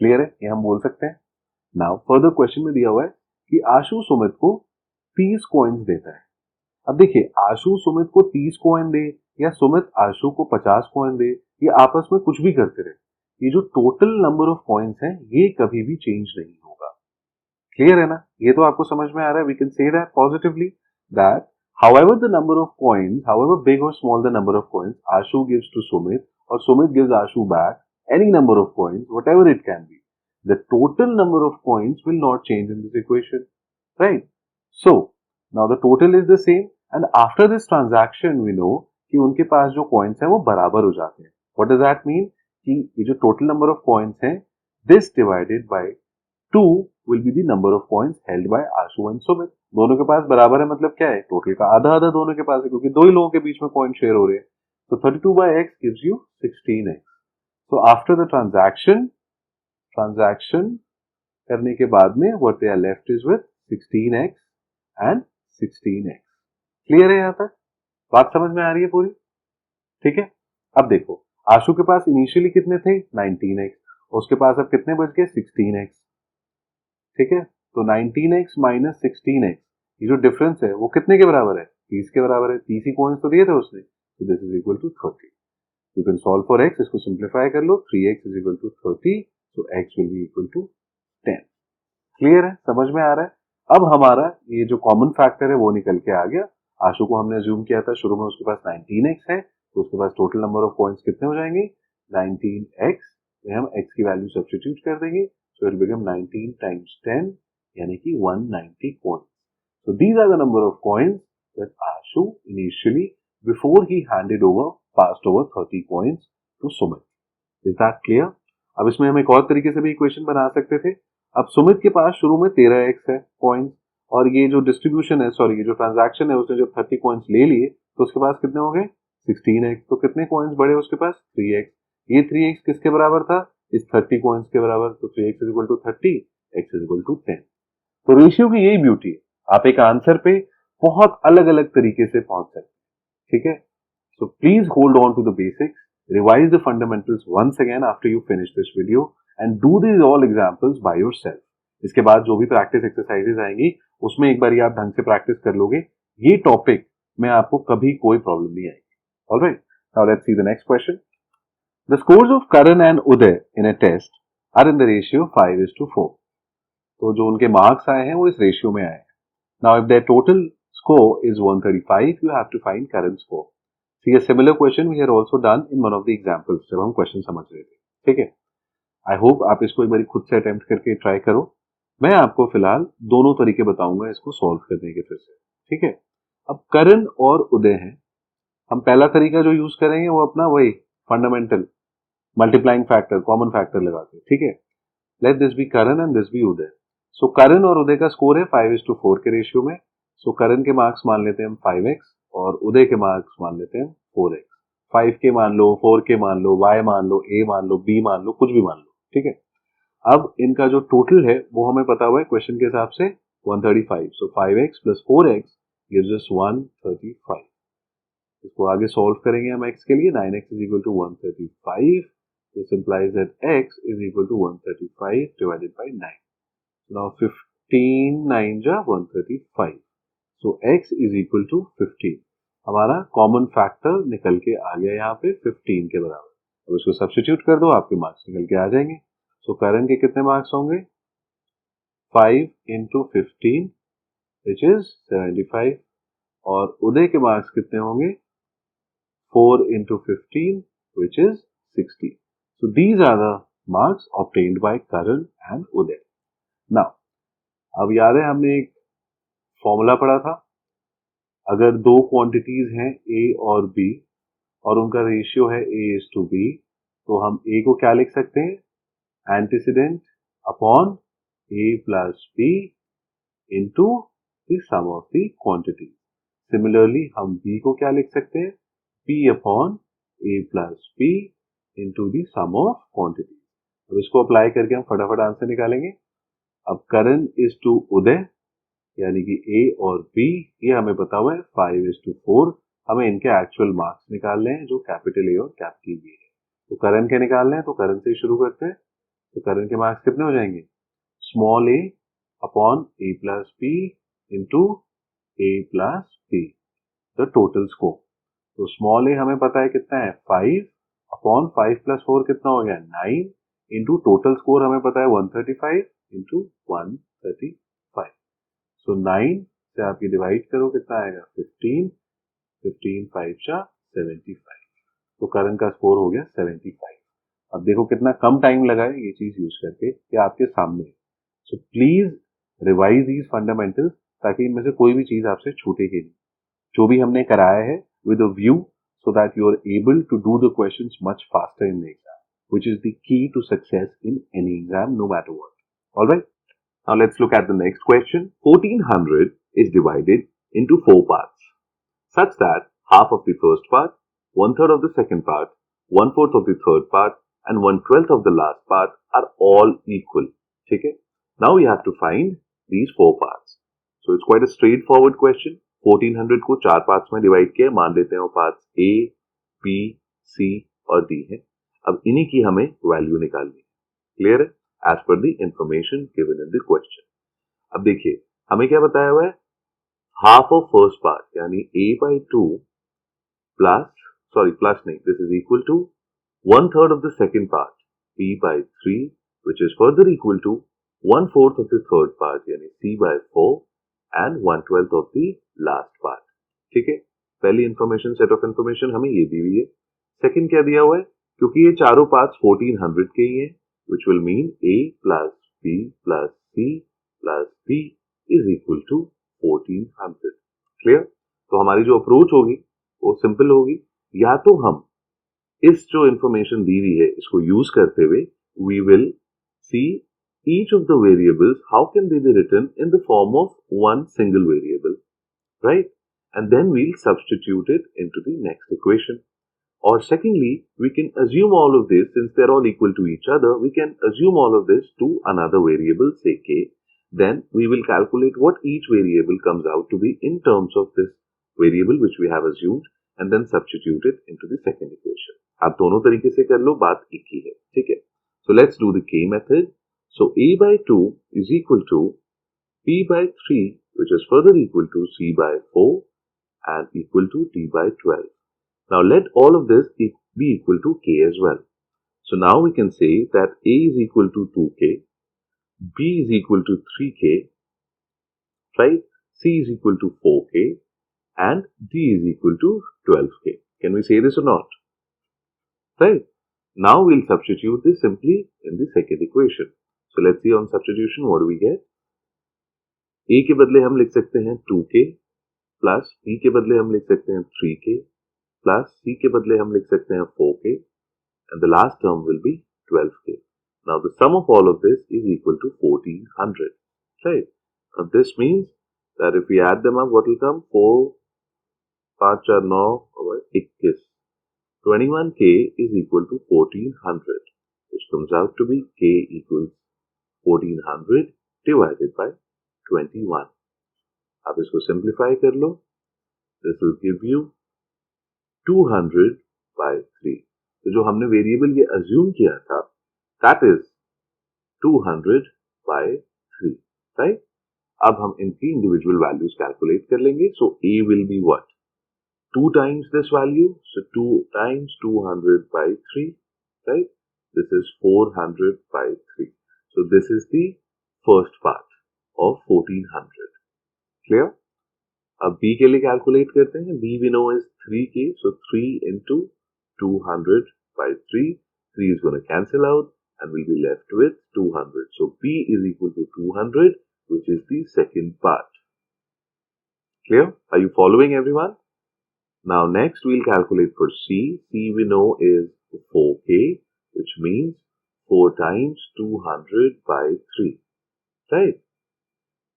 Clear है. ये हम बोल सकते हैं. नाउ फर्दर क्वेश्चन में दिया हुआ है कि आशु सुमित को 30 कॉइन्स देता है. अब देखिए आशु सुमित को 30 कॉइन दे या सुमित आशु को 50 कॉइन दे, ये आपस में कुछ भी करते रहे, ये जो टोटल नंबर ऑफ कॉइन्स हैं ये कभी भी चेंज नहीं होगा. क्लियर है ना. ये तो आपको समझ में आ रहा है. We can say that positively that however the number of coins, however big or small the number of coins Ashu gives to Sumit or Sumit gives Ashu back any number of coins, whatever it can be, the total number of coins will not change in this equation, right? So now the total is the same and after this transaction we know कि उनके पास जो coins हैं वो बराबर हो जाते हैं. What does that mean? कि ये जो total number of coins हैं, this divided by 2 will be the number of coins held by Ashu and Sumit. दोनों के पास बराबर है, मतलब क्या है, टोटल का आधा आधा दोनों के पास है क्योंकि दो ही लोगों के बीच में कॉइन शेयर हो रहे हैं. तो 32/x gives you 16x. So after the transaction करने के बाद में what they are left is with 16x and 16x. Clear है. यहां तक बात समझ में आ रही है पूरी. ठीक है. अब देखो आशु के पास इनिशियली कितने थे 19x, उसके पास अब कितने बच गए 16x. ठीक है. तो 19x माइनस 16x, ये जो डिफरेंस है वो कितने के बराबर है, 30 के बराबर है. 30 ही कॉइन्स तो दिए थे उसने. तो this is equal to 30. You can solve for x, इसको सिंप्लीफाई कर लो. 3x is equal to 30, so x will be equal to 10. Clear है. समझ में आ रहा है. अब हमारा ये जो कॉमन फैक्टर है वो निकल के आ गया. आशु को हमने अज्यूम किया था शुरू में उसके पास 19x है, तो उसके पास टोटल नंबर ऑफ कॉइन्स कितने हो जाएंगे 19x. हम x की वैल्यू सब्स्टिट्यूट कर देंगे. सो इट बिकम 19 टाइम्स 10 यानी कि 190 coins. So these are the number of coins that Ashu initially, before he passed over 30 coins to Sumit. Is that clear? अब इसमें हम एक और तरीके से भी इक्वेशन बना सकते थे. अब सुमित के पास शुरू में 13x है कॉइन्स, और ये जो डिस्ट्रीब्यूशन है, सॉरी ये जो ट्रांजैक्शन है, उसने जब 30 कॉइन्स ले लिए तो उसके पास कितने हो गए 16x. तो कितने कॉइन्स बढ़े उसके पास 3x. ये 3x किसके बराबर था, इस 30 कॉइन्स के बराबर. तो 3x is equal to 30, x is equal to 10. तो रेशियो की यही ब्यूटी है, आप एक आंसर पे बहुत अलग अलग तरीके से पहुंच सकते हैं. ठीक है. So please hold on to the basics, revise the fundamentals once again after you finish this video and do these all examples by yourself. इसके बाद जो भी प्रैक्टिस एक्सरसाइजेज आएंगी उसमें एक बार आप ढंग से प्रैक्टिस कर लोगे, ये टॉपिक में आपको कभी कोई प्रॉब्लम नहीं आएगी. Alright, now let's see the next question. The scores of Karan and Uday in a test are in the ratio 5:4. तो जो उनके मार्क्स आए हैं वो इस रेशियो में आए हैं. Now if there total score is 135, you have to find current score. See a similar question we had also done in one of the examples जब हम क्वेश्चन समझ रहे थे, ठीक है। आई होप आप इसको एक बार खुद से अटेम्प्ट करके ट्राई करो। मैं आपको फिलहाल दोनों तरीके बताऊंगा इसको सॉल्व करने के फिर से, ठीक है। अब करण और उदय है, हम पहला तरीका जो यूज करेंगे वो अपना वही fundamental multiplying factor, common factor लगा के, ठीक है। Let this be Karan and this be Uday. So Karan और उदय का स्कोर है 5:4 के रेशियो में। सो करण के मार्क्स मान लेते हैं हम 5x और उदय के मार्क्स मान लेते हैं 4x। 5 के मान लो, 4 के मान लो, y मान लो, a मान लो, b मान लो, कुछ भी मान लो, ठीक है। अब इनका जो टोटल है वो हमें पता हुआ है क्वेश्चन के हिसाब से 135। सो 5x plus 4x gives us 135। इसको आगे सॉल्व करेंगे हम x के लिए। 9x is equal to 135। This implies that x is equal to 135 divided by 9। Now 15 9 जा 135। So x is equal to 15। हमारा कॉमन फैक्टर निकल के आ गया यहाँ पे 15 के बराबर। अब इसको सब्स्टिट्यूट कर दो, आपके मार्क्स निकल के आ जाएंगे। सो करण के कितने मार्क्स होंगे? 5 into 15 which is 75 और उदय के मार्क्स कितने होंगे? 4 into 15 which is 60. So these are the marks obtained by Karan and Uday. Now, अब याद है हमने एक फॉर्मूला पढ़ा था, अगर दो क्वांटिटीज हैं A और B और उनका रेशियो है A:B, तो हम A को क्या लिख सकते हैं? Antecedent upon A plus B into the sum of the quantity. Similarly, हम B को क्या लिख सकते हैं? P upon A plus B into the sum of quantity. अब इसको अप्लाई करके हम फटाफट आंसर निकालेंगे। अब करण इज टू उदय यानी कि A और B ये हमें पता हुआ है 5:4। हमें इनके एक्चुअल मार्क्स निकालने हैं जो कैपिटल A और कैपिटल B है। तो करण के निकालने हैं, तो करण से ही शुरू करते हैं। तो करण के मार्क्स कितने हो जाएंगे? Small a upon a plus B into a plus B, the total score. तो स्मॉल a हमें पता है कितना है 5 अपॉन 5 प्लस 4 कितना हो गया 9 इंटू टोटल स्कोर हमें पता है 135 इंटू 135। सो 9 से आप ये डिवाइड करो कितना आएगा 15, 15 5 जा 75। तो करण का स्कोर हो गया 75। अब देखो कितना कम टाइम लगा है ये चीज यूज करके, ये आपके सामने है। So please revise these fundamentals ताकि इनमें से कोई भी चीज आपसे छूटेगी नहीं। जो भी हमने कराया है with a view so that you are able to do the questions much faster in the exam, which is the key to success in any exam, no matter what. All right. Now let's look at the next question. 1400 is divided into 4 parts, such that half of the first part, 1/3 of the second part, 1/4 of the third part, and 1/12 of the last part are all equal. Okay? Now we have to find these 4 parts. So it's quite a straightforward question. 1400 को 4 पार्ट्स में डिवाइड किया, मान लेते हैं वो पार्ट्स A, B, C और D है। अब इन्हीं की हमें वैल्यू निकालनी है। क्लियर है? As per the information given in the question. अब देखिए हमें क्या बताया हुआ है, हाफ ऑफ फर्स्ट पार्ट यानी A/2 प्लस नहीं, this is equal to 1/3 of the second part B/3 which is further equal to 1/4 of the third part यानी C/4 and 1/12 of the last part। ठीक है, पहली इंफॉर्मेशन सेट ऑफ इंफॉर्मेशन हमें ये दी हुई है। सेकंड क्या दिया हुआ है, क्योंकि ये चारों पार्ट्स 1400 के ही हैं which will mean A plus B plus C plus D is equal to 1400। Clear? तो हमारी जो अप्रोच होगी वो सिंपल होगी, या तो हम इस जो इंफॉर्मेशन दी हुई है इसको यूज करते हुए we will see each of the variables, how can they be written in the form of one single variable, right? And then we'll substitute it into the next equation. Or secondly, we can assume all of this, since they're all equal to each other, we can assume all of this to another variable, say k. Then we will calculate what each variable comes out to be in terms of this variable which we have assumed and then substitute it into the second equation. आप दोनों तरीके से कर लो, बात एक ही है, ठीक है? So let's do the k method. So A/2 is equal to B/3 which is further equal to C/4 and equal to D/12. Now let all of this be equal to k as well. So now we can say that A is equal to 2k, B is equal to 3k, right? C is equal to 4k and D is equal to 12k. Can we say this or not? Right? Now we'll substitute this simply in the second equation. So let's see on substitution what do we get? A के बदले हम लिख सकते हैं 2k प्लस B के बदले हम लिख सकते हैं 3k प्लस C के बदले हम लिख सकते हैं 4k and the last term will be 12k. Now the sum of all of this is equal to 1400. Right? Now this means that if we add them up, what will come? 4, 5, 4, 9 और 21. 21k is equal to 1400, which comes out to be k equals 1400 divided by 21. अब इसको simplify कर लो. This will give you 200 by 3. तो जो हमने वेरिएबल ये assume किया था, that is 200 by 3. Right? अब हम इनकी individual values calculate कर लेंगे. So A will be what? 2 times this value, so 2 times 200 by 3, right? This is 400 by 3. So this is the first part of 1400. Clear? अब B के लिए calculate करते हैं. B we know is 3k, so 3 into 200 by 3. 3 is going to cancel out and we'll be left with 200. So B is equal to 200, which is the second part. Clear? Are you following, everyone? Now next we'll calculate for C. C we know is 4k, which means 4 times 200 by 3. Right?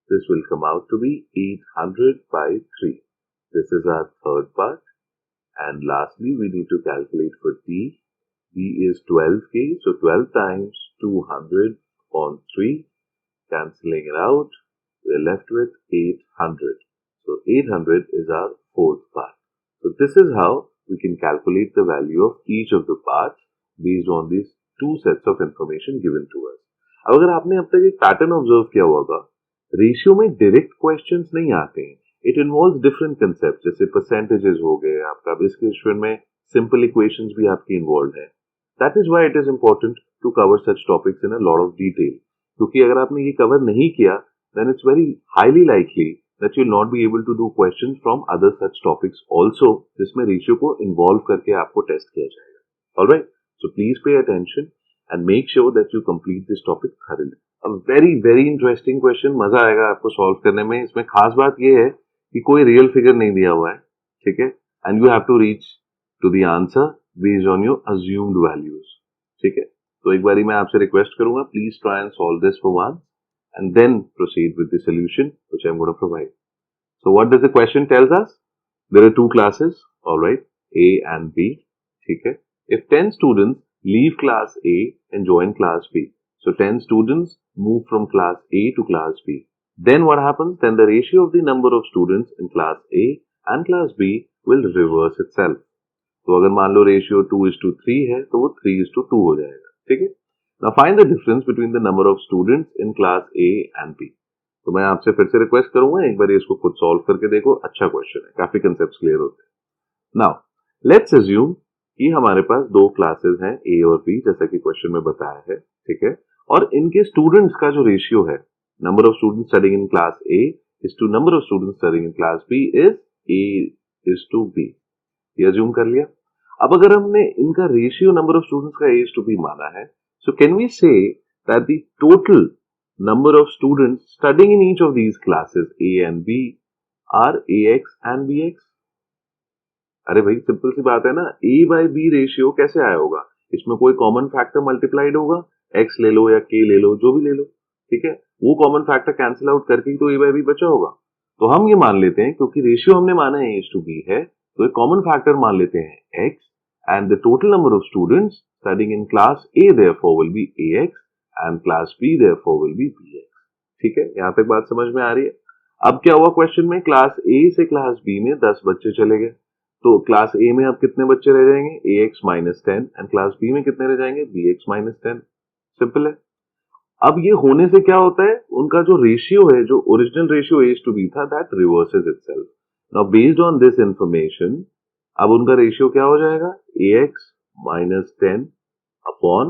This will come out to be 800 by 3. This is our third part. And lastly we need to calculate for D. D is 12k, so 12 times 200 upon 3. Cancelling it out, we're left with 800. So 800 is our fourth part. So this is how we can calculate the value of each of the parts based on these two sets of information given to us. अब अगर आपने अब तक एक पैटर्न ऑब्जर्व किया होगा, रेशियो में डायरेक्ट क्वेश्चंस नहीं आते हैं. इट इन्वॉल्व्स डिफरेंट कंसेप्ट, जैसे परसेंटेजेस हो गए आपका. इस क्वेश्चन में सिंपल इक्वेशंस भी आपकी इन्वॉल्व है. That is why it is important to cover such topics in a lot of detail. क्योंकि अगर आपने ये कवर नहीं किया, then it's very highly likely that you'll not be able to do questions from other such topics also, जिसमें रेशियो को इन्वॉल्व करके आपको टेस्ट किया जाएगा. Alright, so please pay attention and make sure that you complete this topic thoroughly. A very interesting question, मजा आएगा आपको सॉल्व करने में. इसमें खास बात ये है कि कोई रियल फिगर नहीं दिया हुआ है, ठीक है, and you have to reach to the answer based on your assumed values. ठीक है, तो एक बारी मैं आपसे रिक्वेस्ट करूंगा, please try and solve this for once and then proceed with the solution which I'm going to provide. So what does the question tells us? There are two classes, alright, A and B. Okay. If 10 students leave class A and join class B, so 10 students move from class A to class B, then what happens? Then the ratio of the number of students in class A and class B will reverse itself. तो अगर मान लो रेशियो 2:3 है तो वो 3:2 हो जाएगा. ठीक है. Now find the difference between the number of students in class A and B. तो मैं आपसे फिर से रिक्वेस्ट करूंगा, एक बार इसको खुद सॉल्व करके देखो. अच्छा क्वेश्चन है, काफी कंसेप्ट्स क्लियर होते हैं. नाउ लेट्स अज्यूम कि हमारे पास दो क्लासेस हैं A और B, जैसा कि क्वेश्चन में बताया है. ठीक है, और इनके स्टूडेंट्स का जो रेशियो है, number of students studying in class A is to number of students studying in class B is A:B. ये अज्यूम कर लिया. अब अगर हमने इनका रेशियो नंबर ऑफ स्टूडेंट्स का A:B माना है, so can we say that the total number of students studying in each of these classes A and B are AX and BX? अरे भाई सिंपल सी बात है ना. A by B रेशियो कैसे आया होगा? इसमें कोई कॉमन फैक्टर मल्टीप्लाइड होगा, X ले लो या K ले लो, जो भी ले लो. ठीक है, वो कॉमन फैक्टर कैंसिल आउट करके ही तो A by B बचा होगा. तो हम ये मान लेते हैं, क्योंकि रेशियो हमने माना है A:B है, तो एक कॉमन फैक्टर मान लेते हैं X, and the total number of students studying in class A therefore will be AX and class B therefore will be BX. ठीक है, यहाँ तक बात समझ में आ रही है. अब क्या हुआ क्वेश्चन में, क्लास A से क्लास B में 10 बच्चे चले गए, तो क्लास A में अब कितने बच्चे रह जाएंगे? AX minus 10, and class B में कितने रह जाएंगे? BX minus 10. सिंपल है. अब ये होने से क्या होता है, उनका जो रेशियो है, जो ओरिजिनल रेशियो A:B था, that reverses itself. Now based on this information, अब उनका रेशियो क्या हो जाएगा? AX minus 10 upon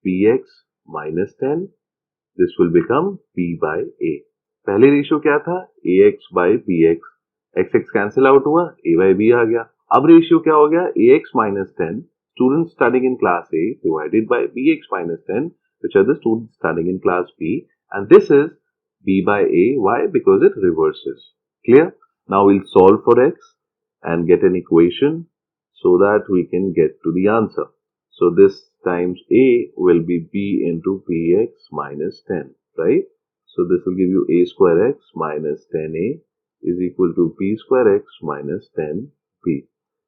BX minus 10. This will become B by A. पहले रेशियो क्या था? AX by BX. XX cancel out हुआ, A by B आ गया. अब रेशियो क्या हो गया, ax minus 10 students studying in class A divided by bx minus 10 which are the students studying in class B, and this is b by a. Why? Because it reverses. Clear? Now we'll solve for x and get an equation so that we can get to the answer. So this times a will be b into bx minus 10, right? So this will give you a square x minus 10a is equal to b square x minus 10b.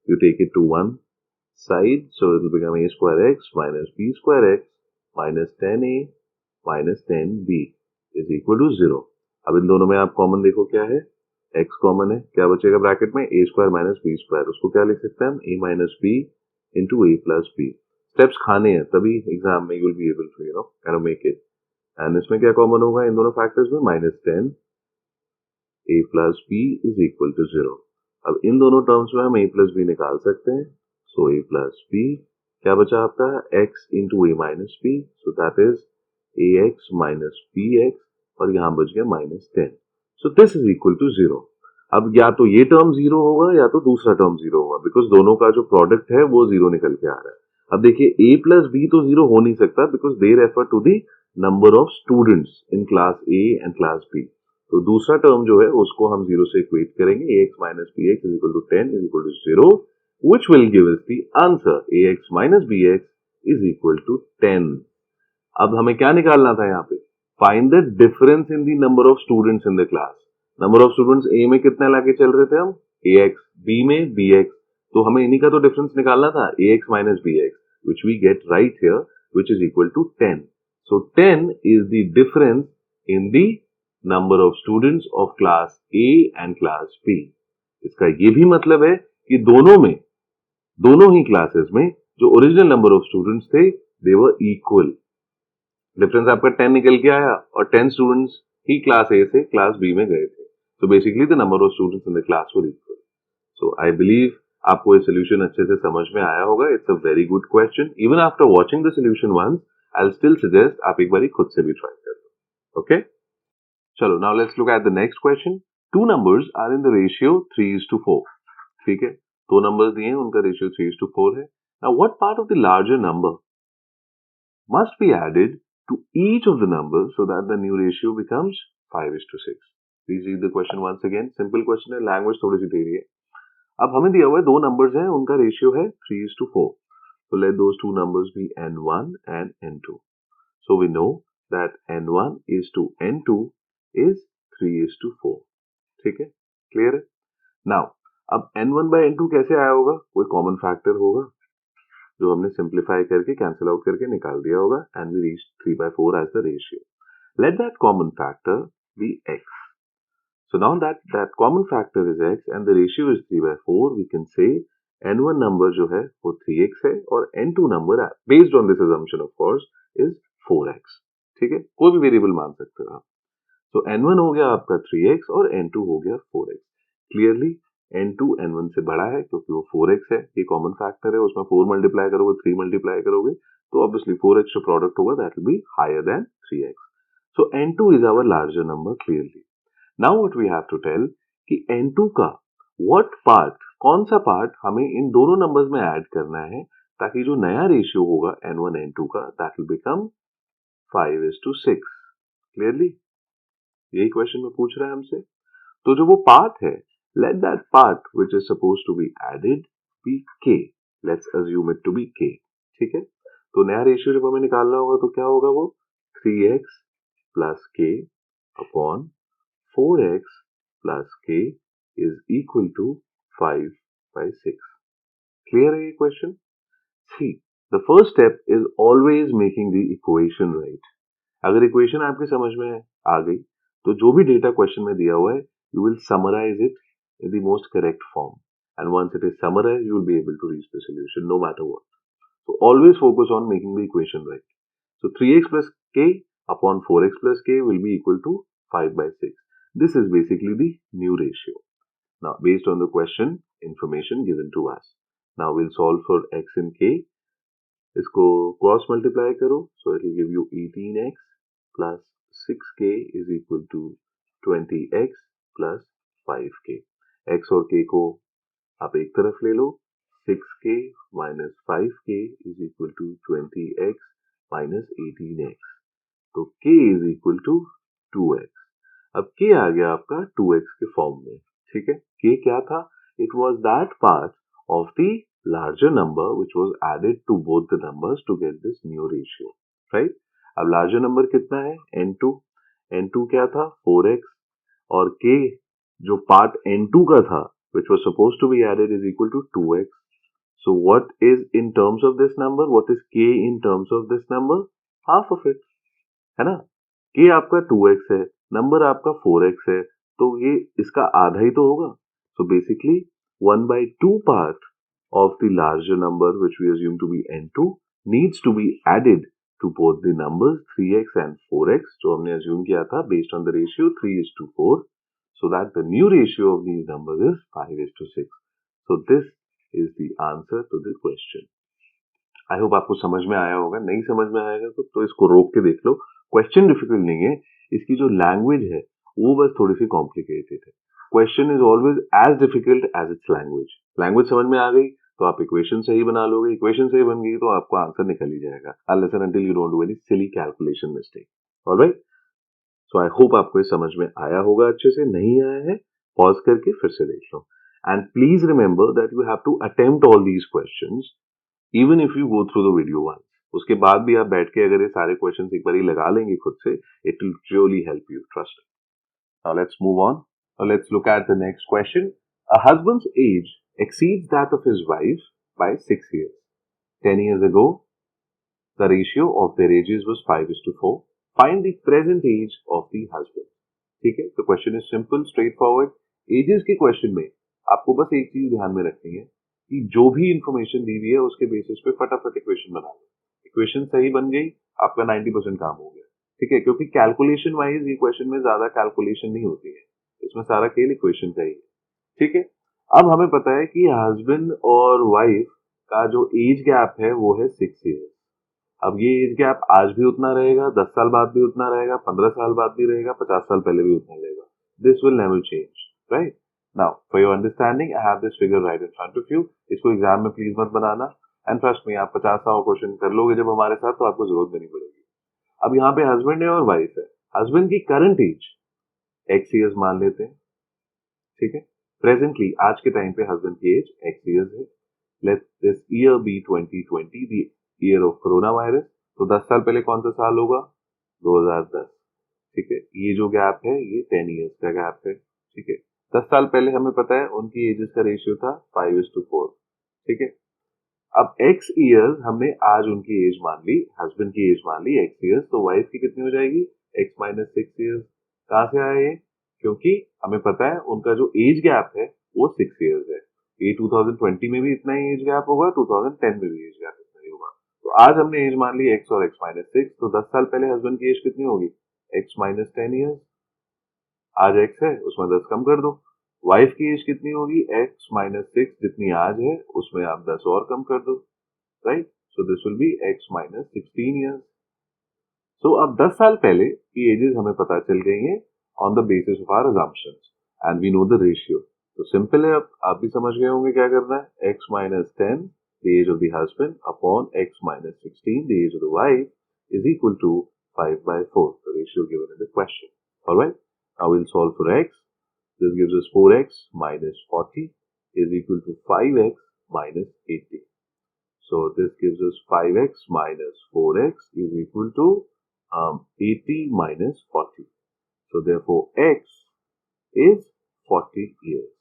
You take it to one side, so it will become a square x minus b square x minus 10a minus 10b is equal to 0. अब इन दोनों में आप कॉमन देखो क्या है, x कॉमन है, क्या बचेगा ब्रैकेट में, a square minus B square, उसको क्या लिख सकते हैं हम, a minus B into A plus B. Steps खाने हैं तभी एग्जाम में you will be able to can make it. And इसमें क्या कॉमन होगा इन दोनों फैक्टर्स में, minus 10 a plus B is equal to 0. अब इन दोनों टर्म्स में हम a प्लस बी निकाल सकते हैं. सो a प्लस बी क्या बचा आपका, x into A minus B, so that is A x minus B x, और यहां बच गया minus 10. So this is equal to 0. अब या तो ये टर्म 0 होगा या तो दूसरा टर्म 0 होगा, बिकॉज दोनों का जो प्रोडक्ट है वो 0 निकल के आ रहा है. अब देखिए a प्लस बी तो 0 हो नहीं सकता, because they refer to the number of students in class A and class B. तो दूसरा टर्म जो है उसको हम 0 से इक्वेट करेंगे, ax minus bx is equal to 10 is equal to 0, which will give us the answer ax minus bx is equal to 10. अब हमें क्या निकालना था यहाँ पे, find the difference in the number of students in the class. Number of students a में कितने लाके चल रहे थे हम, ax, b में bx, तो हमें इन्हीं का तो डिफरेंस निकालना था, ax minus bx, which we get right here, which is equal to 10. So 10 is the difference in the number of students of class A and class B. इसका ये भी मतलब है कि दोनों ही क्लासेस में जो ओरिजिनल नंबर ऑफ स्टूडेंट्स थे दे वर इक्वल. डिफरेंस आपका 10 निकल के आया और 10 स्टूडेंट्स ही क्लास ए से क्लास बी में गए थे. तो basically the number of students in the class were equal. So I believe आपको ये सोल्यूशन अच्छे से समझ में आया होगा. It's a very good question. Even after watching the solution once I will still suggest आप एक बार खुद से भी ट्राई कर लो. ओके, चलो now let's look at the next question. Two numbers are in the ratio 3:4. ठीक है, दो नंबर्स दिए हैं, उनका रेशियो 3:4 है. Now what part of the larger number must be added to each of the numbers so that the new ratio becomes 5:6? Please read the question once again. Simple question है, language थोड़ी सी देरी है. अब हमें दिया हुआ है दो नंबर्स हैं, उनका रेशियो है 3:4. So let those two numbers be n1 and n2. So we know that n1 is to n2 is 3:4. ठीक है, क्लियर है. नाउ अब n1 by n2 कैसे आया होगा, कोई कॉमन फैक्टर होगा जो हमने सिंप्लीफाई करके कैंसिल आउट करके निकाल दिया होगा, and we reach 3/4 as the ratio. Let that common factor be x. So now that common factor is x and the ratio is 3/4, we can say n1 number जो है वो 3x है और n2 number based on this assumption of course is 4x. ठीक है, कोई भी वेरिएबल मान सकते हो आप. तो n1 हो गया आपका 3x और n2 हो गया 4x. क्लियरली n2 n1 से बड़ा है क्योंकि वो 4x है, ये कॉमन फैक्टर है, उसमें 4 मल्टीप्लाई करोगे 3 मल्टीप्लाई करोगे तो ऑब्वियसली 4x जो प्रोडक्ट होगा that will be higher than 3x. So n2 is our larger number clearly. Now what we have to tell कि n2 का व्हाट पार्ट, कौन सा पार्ट हमें इन दोनों नंबर्स में ऐड करना है ताकि जो नया रेशियो होगा n1 n2 का दैट विल बिकम 5:6. क्लियरली यही क्वेश्चन में पूछ रहा है हमसे. तो जो वो पार्ट है, let that part which is supposed to be added be k. Let's assume it to be k. ठीक है, तो नया रेशियो जब हमें निकालना होगा तो क्या होगा वो 3x plus k upon 4x plus k is equal to 5/6. Clear है ये question. See the first step is always making the equation right. अगर इक्वेशन आपकी समझ में आ गई तो जो भी डेटा क्वेश्चन में दिया हुआ है you will summarize it in the most correct form, and once it is summarized you will be able to reach the solution no matter what. So always focus on making the equation right. So 3x plus k upon 4x plus k will be equal to 5/6. This is basically the new ratio. Now based on the question information given to us, now we'll solve for x and k. इसको क्रॉस मल्टीप्लाई करो, so it will give you 18x plus 6k is equal to 20x plus 5k. x और k को आप एक तरफ ले लो 6k minus 5k is equal to 20x minus 18x. तो k is equal to 2x. अब k आ गया आपका 2x के फॉर्म में, ठीक है. k क्या था? It was that part of the larger number which was added to both the numbers to get this new ratio, right? अब larger number कितना है? n2. n2 क्या था? 4x. और k जो पार्ट n2 का था which was supposed to be added is equal to 2x. So what is in terms of this number? What is k in terms of this number? Half of it, है ना. k आपका 2x है, नंबर आपका 4x है, तो ये इसका आधा ही तो होगा. So basically 1/2 part of the larger number which we assume to be n2 needs to be added to both the numbers 3x and 4x जो हमने assume किया था based on the ratio 3:4, so that the new ratio of these numbers is 5:6. So this is the answer to the question. I hope आपको समझ में आया होगा. नहीं समझ में आएगा तो इसको रोक के देख लो. क्वेश्चन डिफिकल्ट नहीं है, इसकी जो लैंग्वेज है वो बस थोड़ी सी कॉम्प्लिकेटेड है. Question is always as difficult as it's language. Language समझ में आ गई तो आप इक्वेशन सही बना लोगे, इक्वेशन सही बन गई तो आपका आंसर निकल ही जाएगा, unless and until you don't do any silly calculation mistake. Alright, so I hope आपको ये समझ में आया होगा. अच्छे से नहीं आया है पॉज करके फिर से देख लो. And please remember that you have to attempt all these questions even if you go through the video once. उसके बाद भी आप बैठ के अगर ये सारे क्वेश्चंस एक बार लगा लेंगे खुद से, it will really help you, trust. Now let's move on. Now let's look at the next question. A husband's age exceeds that of his wife by 6 years. 10 years ago, the ratio of their ages was 5:4. Find the present age of the husband. ठीक है, तो question is simple, straightforward. Ages के क्वेश्चन में आपको बस एक चीज ध्यान में रखनी है कि जो भी इंफॉर्मेशन दी हुई है उसके बेसिस पे फटाफट इक्वेशन बना लो. इक्वेशन सही बन गई, आपका 90% काम हो गया. ठीक है, क्योंकि कैलकुलेशन वाइज ये क्वेश्चन में ज्यादा कैलकुलेशन नहीं होती है, इसमें सारा खेल इक्वेशन का ही है. ठीक है, अब हमें पता है कि हस्बैंड और वाइफ का जो एज गैप है वो है 6 ईयर्स. अब ये एज गैप आज भी उतना रहेगा, 10 साल बाद भी उतना रहेगा, 15 साल बाद भी रहेगा, 50 साल पहले भी उतना रहेगा. This will never change, right. Now for your understanding I have this figure right in front of you. इसको एग्जाम में प्लीज मत बनाना, एंड ट्रस्ट मी, आप 50 क्वेश्चन कर लोगे जब हमारे साथ तो आपको जरूरत भी नहीं पड़ेगी. अब यहाँ पे हस्बैंड है और वाइफ है. हस्बैंड की करंट एज x ईयर्स मान लेते हैं. ठीक है, प्रेजेंटली आज के टाइम पे हस्बैंड की एज x ईयर्स है. Let this year be 2020, the year of corona virus. तो 10 साल पहले कौन सा साल होगा? 2010. ठीक है, ये जो गैप है ये 10 ईयर्स का गैप है. ठीक है, 10 साल पहले हमें पता है उनकी एजेस का रेशियो था 5:4. ठीक है, अब x ईयर्स हमने आज उनकी एज मान ली, हस्बैंड की एज मान ली x ईयर्स, तो वाइफ की कितनी हो जाएगी? x - 6 years. कहां से आया ये? क्योंकि हमें पता है उनका जो एज गैप है वो 6 ईयर्स है. ये 2020 में भी इतना ही एज गैप होगा, 2010 में भी एज गैप इतना ही होगा. तो आज हमने एज मान ली x और x - 6, तो 10 साल पहले हस्बैंड की एज कितनी होगी? x - 10 years. आज x है उसमें 10 कम कर दो. वाइफ की एज कितनी होगी? x - 6 जितनी आज है उसमें आप 10 और कम कर दो, right. So this will be x - 16 years. So अब 10 साल पहले की एजेस हमें पता चल गई हैं on the basis of our assumptions and we know the ratio. तो सिंपल है, अब आप भी समझ गए होंगे क्या करना है. x - 10 the age of the husband upon x - 16 the age of the wife is equal to 5/4, the ratio given in the question. Alright, now we'll solve for x. This gives us 4x minus 40 is equal to 5x minus 80. So this gives us 5x minus 4x is equal to 80 minus 40. So therefore x is 40 years.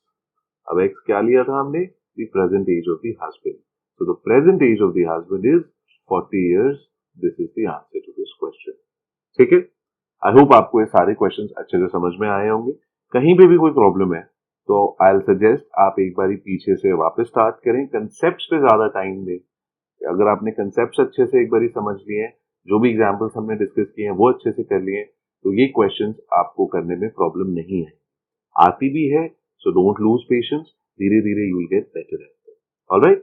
अब x क्या लिया था हमने? The present age of the husband. So the present age of the husband is 40 years. This is the answer to this question. ठीक है, आई होप आपको ये सारे क्वेश्चंस अच्छे से समझ में आए होंगे. कहीं पे भी कोई प्रॉब्लम है तो आई विल सजेस्ट आप एक बारी पीछे से वापस स्टार्ट करें, कंसेप्ट्स पे ज्यादा टाइम दें. अगर आपने कंसेप्ट्स अच्छे से एक बारी समझ लिए हैं, जो भी एग्जांपल्स हमने डिस्कस किए हैं वो अच्छे से कर लिए, तो ये क्वेश्चंस आपको करने में प्रॉब्लम नहीं है. आती भी है, सो डोंट लूज पेशेंस, धीरे धीरे you will get better at it. Alright,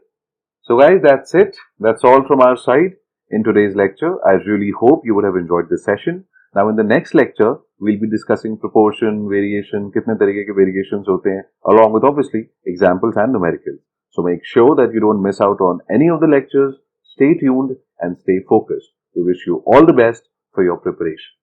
so guys that's it, that's all from our side in today's lecture. I really hope you would have enjoyed this session. Now in the next lecture we'll be discussing proportion, variation, कितने तरीके के variations होते हैं, along with obviously examples and numericals. So make sure that you don't miss out on any of the lectures. Stay tuned and stay focused. We wish you all the best for your preparation.